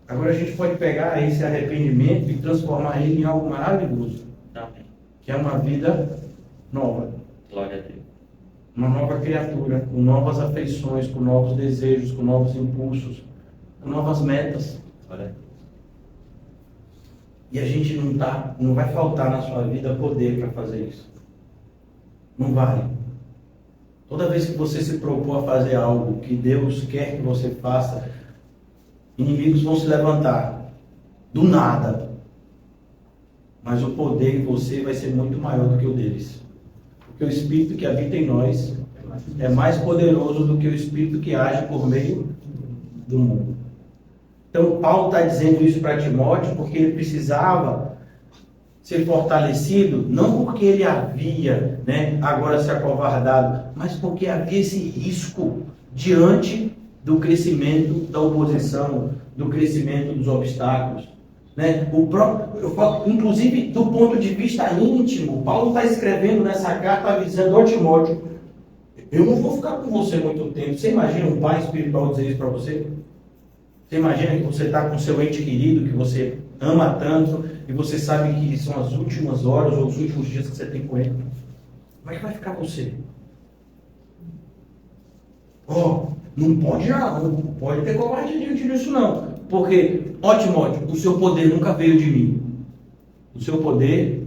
Agora a gente pode pegar esse arrependimento e transformar ele em algo maravilhoso. Amém. Que é uma vida nova. Glória a Deus. Uma nova criatura, com novas afeições, com novos desejos, com novos impulsos, com novas metas. Glória a Deus. E a gente não vai faltar na sua vida poder para fazer isso. Não vai. Toda vez que você se propor a fazer algo que Deus quer que você faça, inimigos vão se levantar. Do nada. Mas o poder em você vai ser muito maior do que o deles. Porque o Espírito que habita em nós é mais poderoso do que o Espírito que age por meio do mundo. Então, Paulo está dizendo isso para Timóteo porque ele precisava ser fortalecido, não porque ele havia, agora se acovardado, mas porque havia esse risco diante do crescimento da oposição, do crescimento dos obstáculos. Inclusive, do ponto de vista íntimo, Paulo está escrevendo nessa carta avisando ao Timóteo: eu não vou ficar com você muito tempo. Você imagina um pai espiritual dizer isso para você? Você imagina que você está com seu ente querido, que você ama tanto, e você sabe que são as últimas horas ou os últimos dias que você tem com ele? Como é que vai ficar você? Não pode ter covardia diante disso não. Porque, Timóteo, o seu poder nunca veio de mim. O seu poder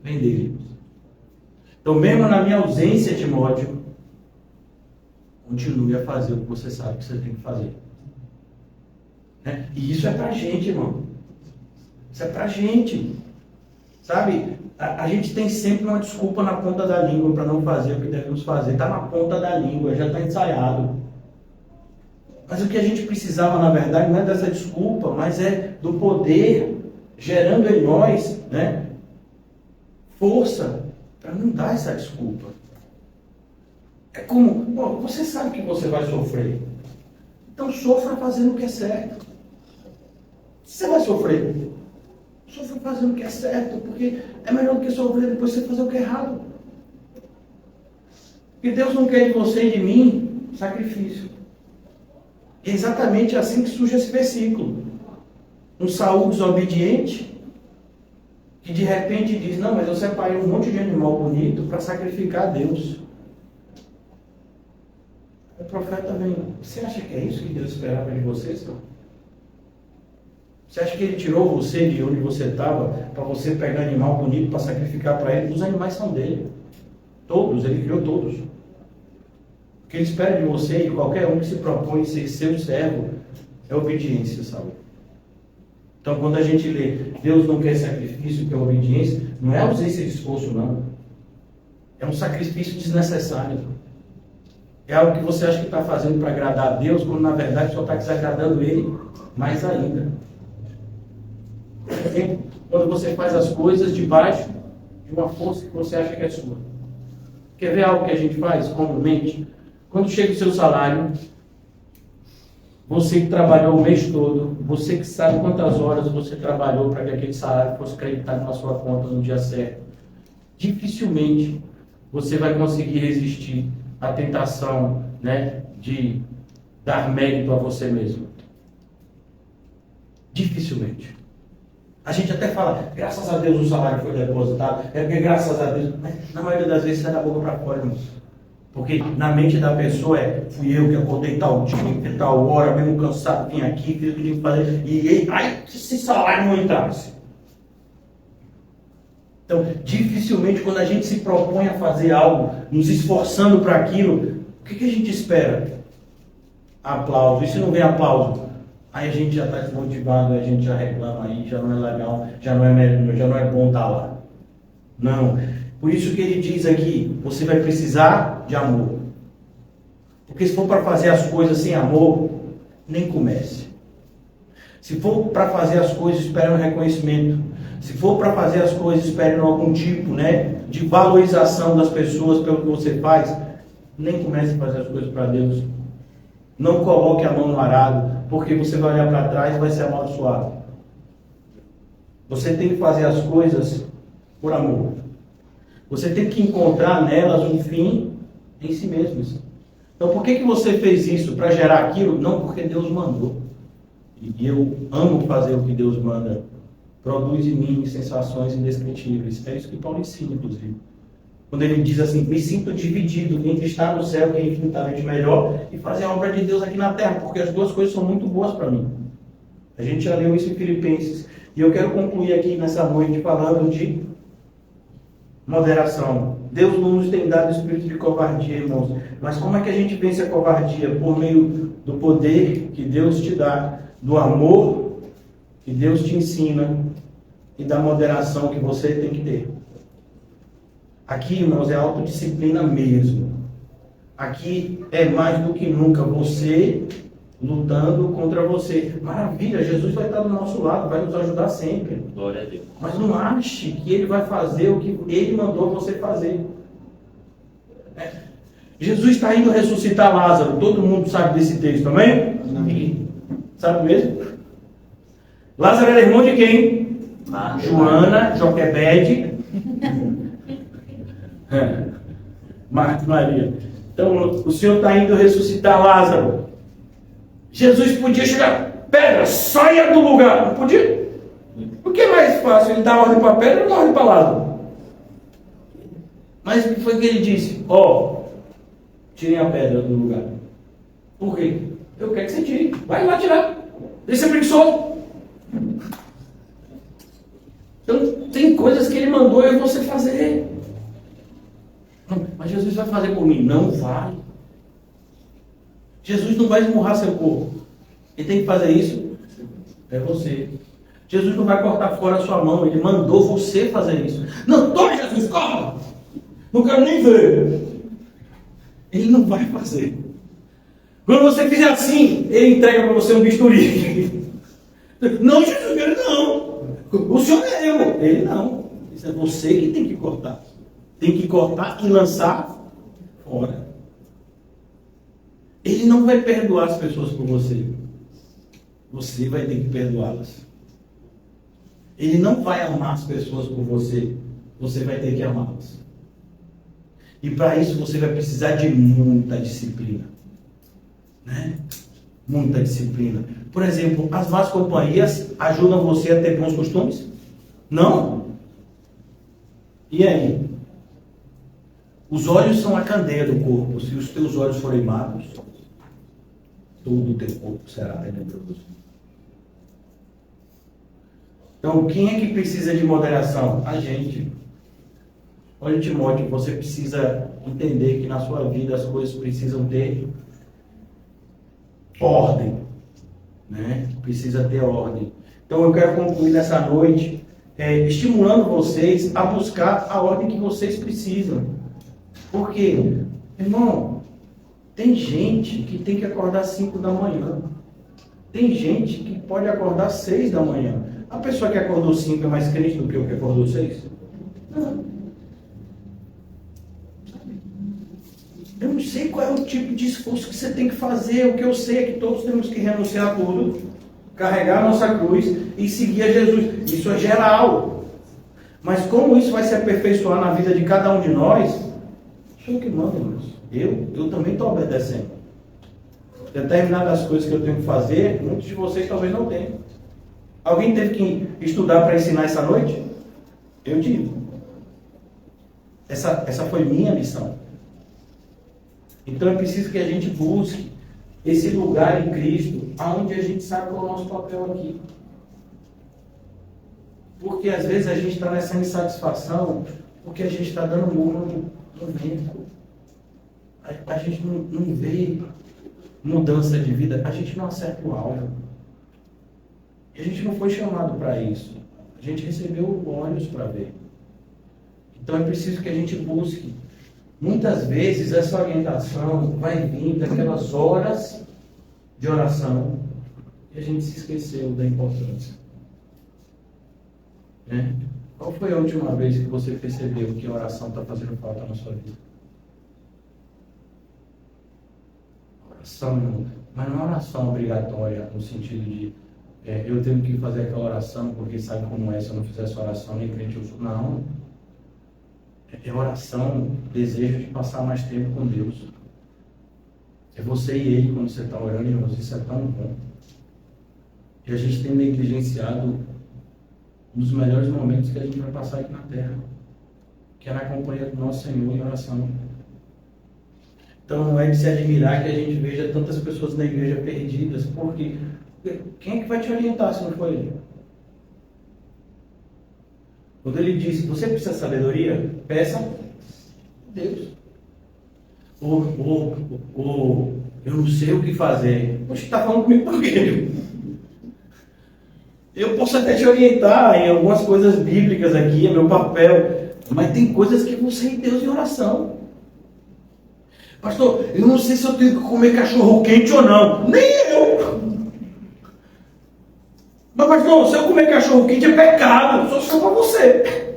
vem dele. Então, mesmo na minha ausência, Timóteo, continue a fazer o que você sabe que você tem que fazer. E isso é pra gente, irmão. Isso é pra gente. Sabe? A gente tem sempre uma desculpa na ponta da língua para não fazer o que devemos fazer. Está na ponta da língua, já está ensaiado. Mas o que a gente precisava, na verdade, não é dessa desculpa, mas é do poder gerando em nós, força para não dar essa desculpa. É como, você sabe que você vai sofrer. Então sofra fazendo o que é certo. Você vai sofrer. Sofra fazendo o que é certo, porque é melhor do que sofrer depois você fazer o que é errado. Porque Deus não quer de você e de mim sacrifício. É exatamente assim que surge esse versículo. Um Saul desobediente, que de repente diz: não, mas eu separei um monte de animal bonito para sacrificar a Deus. O profeta vem: você acha que é isso que Deus esperava de você, senhor? Você acha que ele tirou você de onde você estava para você pegar animal bonito para sacrificar para ele? Os animais são dele. Todos, ele criou todos. O que ele espera de você e de qualquer um que se propõe ser seu servo é obediência, Saul. Então, quando a gente lê Deus não quer sacrifício, quer obediência, não é ausência de esforço, não. É um sacrifício desnecessário. É algo que você acha que está fazendo para agradar a Deus, quando na verdade só está desagradando Ele mais ainda. Quando você faz as coisas debaixo de uma força que você acha que é sua. Quer ver algo que a gente faz comumente? Quando chega o seu salário, você que trabalhou o mês todo, você que sabe quantas horas você trabalhou para que aquele salário fosse creditado na sua conta no dia certo, dificilmente você vai conseguir resistir à tentação, de dar mérito a você mesmo. Dificilmente. A gente até fala: graças a Deus o salário foi depositado, porque graças a Deus, mas na maioria das vezes sai da boca para fora, irmão. Porque na mente da pessoa fui eu que acordei tal dia, tal hora, mesmo cansado, vim aqui, fiz o que tinha que fazer, e se esse salário não entrasse. Então, dificilmente quando a gente se propõe a fazer algo, nos esforçando para aquilo, o que a gente espera? Aplauso. E se não vem aplauso? Aí a gente já está desmotivado, a gente já reclama, aí já não é legal, já não é bom estar lá. Não. Por isso que ele diz aqui: você vai precisar de amor. Porque se for para fazer as coisas sem amor, nem comece. Se for para fazer as coisas esperando reconhecimento, se for para fazer as coisas esperando algum tipo, de valorização das pessoas pelo que você faz, nem comece a fazer as coisas para Deus. Não coloque a mão no arado, porque você vai olhar para trás e vai ser amaldiçoado. Você tem que fazer as coisas por amor. Você tem que encontrar nelas um fim em si mesmos. Então, por que você fez isso? Para gerar aquilo? Não, porque Deus mandou. E eu amo fazer o que Deus manda. Produz em mim sensações indescritíveis. É isso que Paulo ensina, inclusive. Quando ele diz assim: me sinto dividido entre estar no céu, que é infinitamente melhor, e fazer a obra de Deus aqui na terra, porque as duas coisas são muito boas para mim. A gente já leu isso em Filipenses. E eu quero concluir aqui nessa noite falando de moderação. Deus não nos tem dado espírito de covardia, irmãos. Mas como é que a gente vence a covardia? Por meio do poder que Deus te dá, do amor que Deus te ensina e da moderação que você tem que ter. Aqui, irmãos, é autodisciplina mesmo. Aqui é mais do que nunca você lutando contra você. Maravilha, Jesus vai estar do nosso lado, vai nos ajudar sempre. Glória a Deus. Mas não ache que Ele vai fazer o que Ele mandou você fazer. Jesus está indo ressuscitar Lázaro. Todo mundo sabe desse texto, amém? Amém. Sabe mesmo? Lázaro era irmão de quem? Joana, Joquebede, Marta e Maria. Então, o Senhor está indo ressuscitar Lázaro. Jesus podia chegar, pedra, saia do lugar. Não podia? O que é mais fácil? Ele dar ordem para a pedra ou dar ordem para Lázaro? Mas o que foi que ele disse? Tirem a pedra do lugar. Por quê? Eu quero que você tire. Vai lá tirar. Deixa ser preguiçoso. Então, tem coisas que ele mandou eu e você fazer. Mas Jesus vai fazer por mim. Não vai. Jesus não vai esmurrar seu corpo. Ele tem que fazer isso. É você. Jesus não vai cortar fora a sua mão. Ele mandou você fazer isso. Não, tome Jesus, corta! Não quero nem ver. Ele não vai fazer. Quando você fizer assim, ele entrega para você um bisturi. Não, Jesus, ele não. O Senhor é eu. Ele não. Isso é você que tem que cortar. Tem que cortar e lançar fora. Ele não vai perdoar as pessoas por você. Você vai ter que perdoá-las. Ele não vai amar as pessoas por você. Você vai ter que amá-las. E para isso você vai precisar de muita disciplina. Né? Muita disciplina. Por exemplo, as más companhias ajudam você a ter bons costumes? Não? E aí? Os olhos são a candeia do corpo. Se os teus olhos forem magros, todo o teu corpo será tenebroso. Então, quem é que precisa de moderação? A gente. Olha, Timóteo, você precisa entender que na sua vida as coisas precisam ter ordem. Né? Precisa ter ordem. Então, eu quero concluir nessa noite estimulando vocês a buscar a ordem que vocês precisam. Por quê? Irmão, tem gente que tem que acordar 5 da manhã. Tem gente que pode acordar 6 da manhã. A pessoa que acordou 5 é mais crente do que o que acordou 6? Não. Eu não sei qual é o tipo de esforço que você tem que fazer. O que eu sei é que todos temos que renunciar a tudo, carregar a nossa cruz e seguir a Jesus. Isso é geral. Mas como isso vai se aperfeiçoar na vida de cada um de nós, sou o que manda, irmãos. Eu também estou obedecendo. Determinadas coisas que eu tenho que fazer, muitos de vocês talvez não tenham. Alguém teve que estudar para ensinar essa noite? Eu tive. Essa foi minha missão. Então é preciso que a gente busque esse lugar em Cristo, aonde a gente sabe qual é o nosso papel aqui. Porque às vezes a gente está nessa insatisfação, porque a gente está dando murro no vento. A gente não vê mudança de vida, a gente não acerta o alvo. E a gente não foi chamado para isso. A gente recebeu olhos para ver. Então é preciso que a gente busque. Muitas vezes essa orientação vai vir daquelas horas de oração e a gente se esqueceu da importância. Né? Qual foi a última vez que você percebeu que a oração está fazendo falta na sua vida? Oração, mas não é oração obrigatória no sentido de eu tenho que fazer aquela oração porque sabe como é, se eu não fizer essa oração nem crente eu sou. Não. É oração, desejo de passar mais tempo com Deus. É você e Ele quando você está orando, irmãos, isso é tão bom. E a gente tem negligenciado um dos melhores momentos que a gente vai passar aqui na Terra, que é na companhia do nosso Senhor em oração. Então não é de se admirar que a gente veja tantas pessoas na igreja perdidas, porque quem é que vai te orientar se não for Ele? Quando Ele diz, você precisa de sabedoria? Peça a Deus. Eu não sei o que fazer. Você está falando comigo por quê? Eu posso até te orientar em algumas coisas bíblicas aqui, é meu papel. Mas tem coisas que você e Deus em oração. Pastor, eu não sei se eu tenho que comer cachorro quente ou não. Nem eu. Mas pastor, se eu comer cachorro quente é pecado. Só se for para você.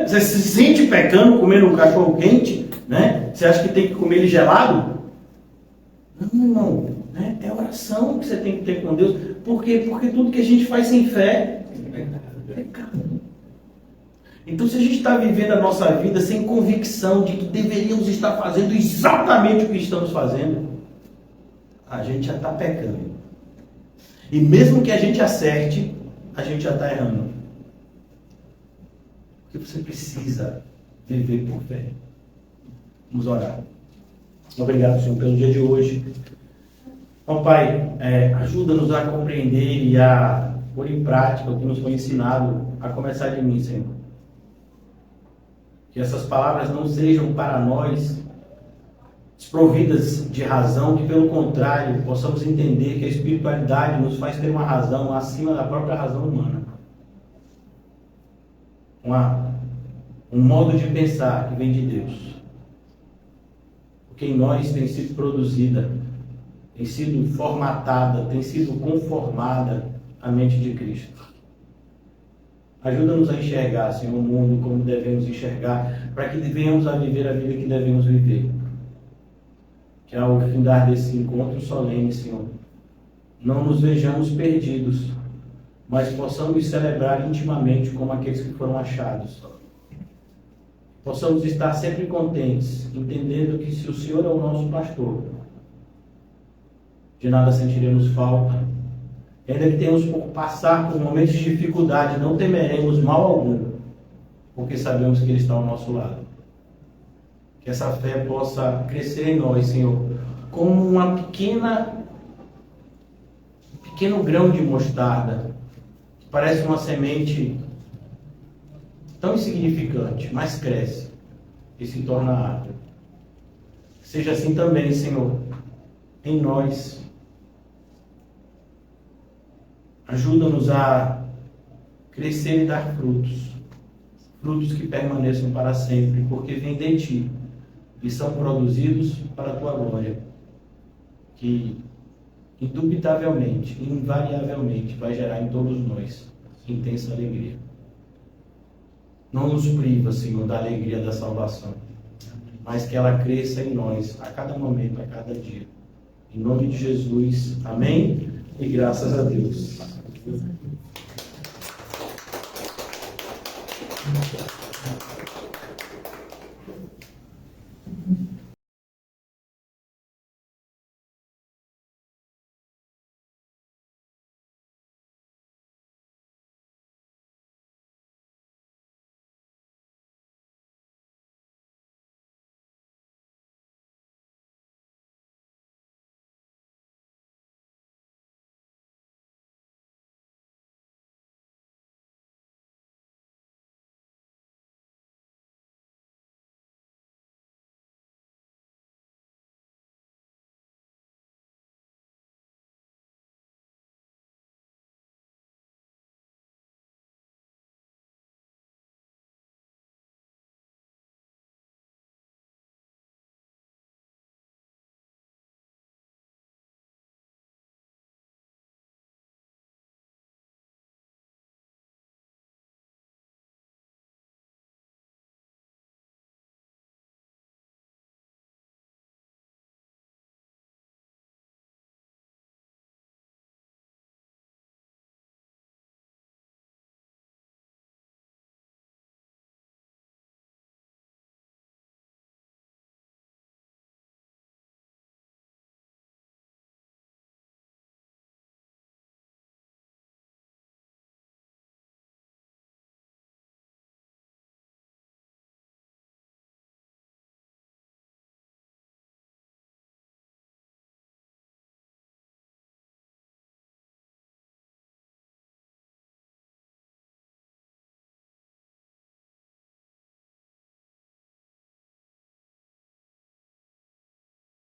Você se sente pecando comendo um cachorro quente? Né? Você acha que tem que comer ele gelado? Não, irmão. Né? É oração que você tem que ter com Deus. Por quê? Porque tudo que a gente faz sem fé é pecado. Então, se a gente está vivendo a nossa vida sem convicção de que deveríamos estar fazendo exatamente o que estamos fazendo, a gente já está pecando. E mesmo que a gente acerte, a gente já está errando. Porque você precisa viver por fé. Vamos orar. Obrigado, Senhor, pelo dia de hoje. Então, Pai, ajuda-nos a compreender e a pôr em prática o que nos foi ensinado, a começar de mim, Senhor. Que essas palavras não sejam para nós desprovidas de razão, que pelo contrário, possamos entender que a espiritualidade nos faz ter uma razão acima da própria razão humana. Um modo de pensar que vem de Deus. Porque em nós tem sido produzida, tem sido formatada, tem sido conformada a mente de Cristo. Ajuda-nos a enxergar, Senhor, o mundo como devemos enxergar, para que venhamos a viver a vida que devemos viver. Que ao findar desse encontro solene, Senhor, não nos vejamos perdidos, mas possamos celebrar intimamente como aqueles que foram achados. Possamos estar sempre contentes, entendendo que se o Senhor é o nosso pastor, de nada sentiremos falta. Ainda que tenhamos por passar por momentos de dificuldade, não temeremos mal algum, porque sabemos que Ele está ao nosso lado. Que essa fé possa crescer em nós, Senhor, como um pequeno grão de mostarda, que parece uma semente tão insignificante, mas cresce e se torna árvore. Seja assim também, Senhor, em nós. Ajuda-nos a crescer e dar frutos. Frutos que permaneçam para sempre, porque vêm de Ti e são produzidos para a Tua glória, que indubitavelmente, invariavelmente, vai gerar em todos nós intensa alegria. Não nos priva, Senhor, da alegria da salvação, mas que ela cresça em nós a cada momento, a cada dia. Em nome de Jesus, amém? E graças a Deus. Thank you.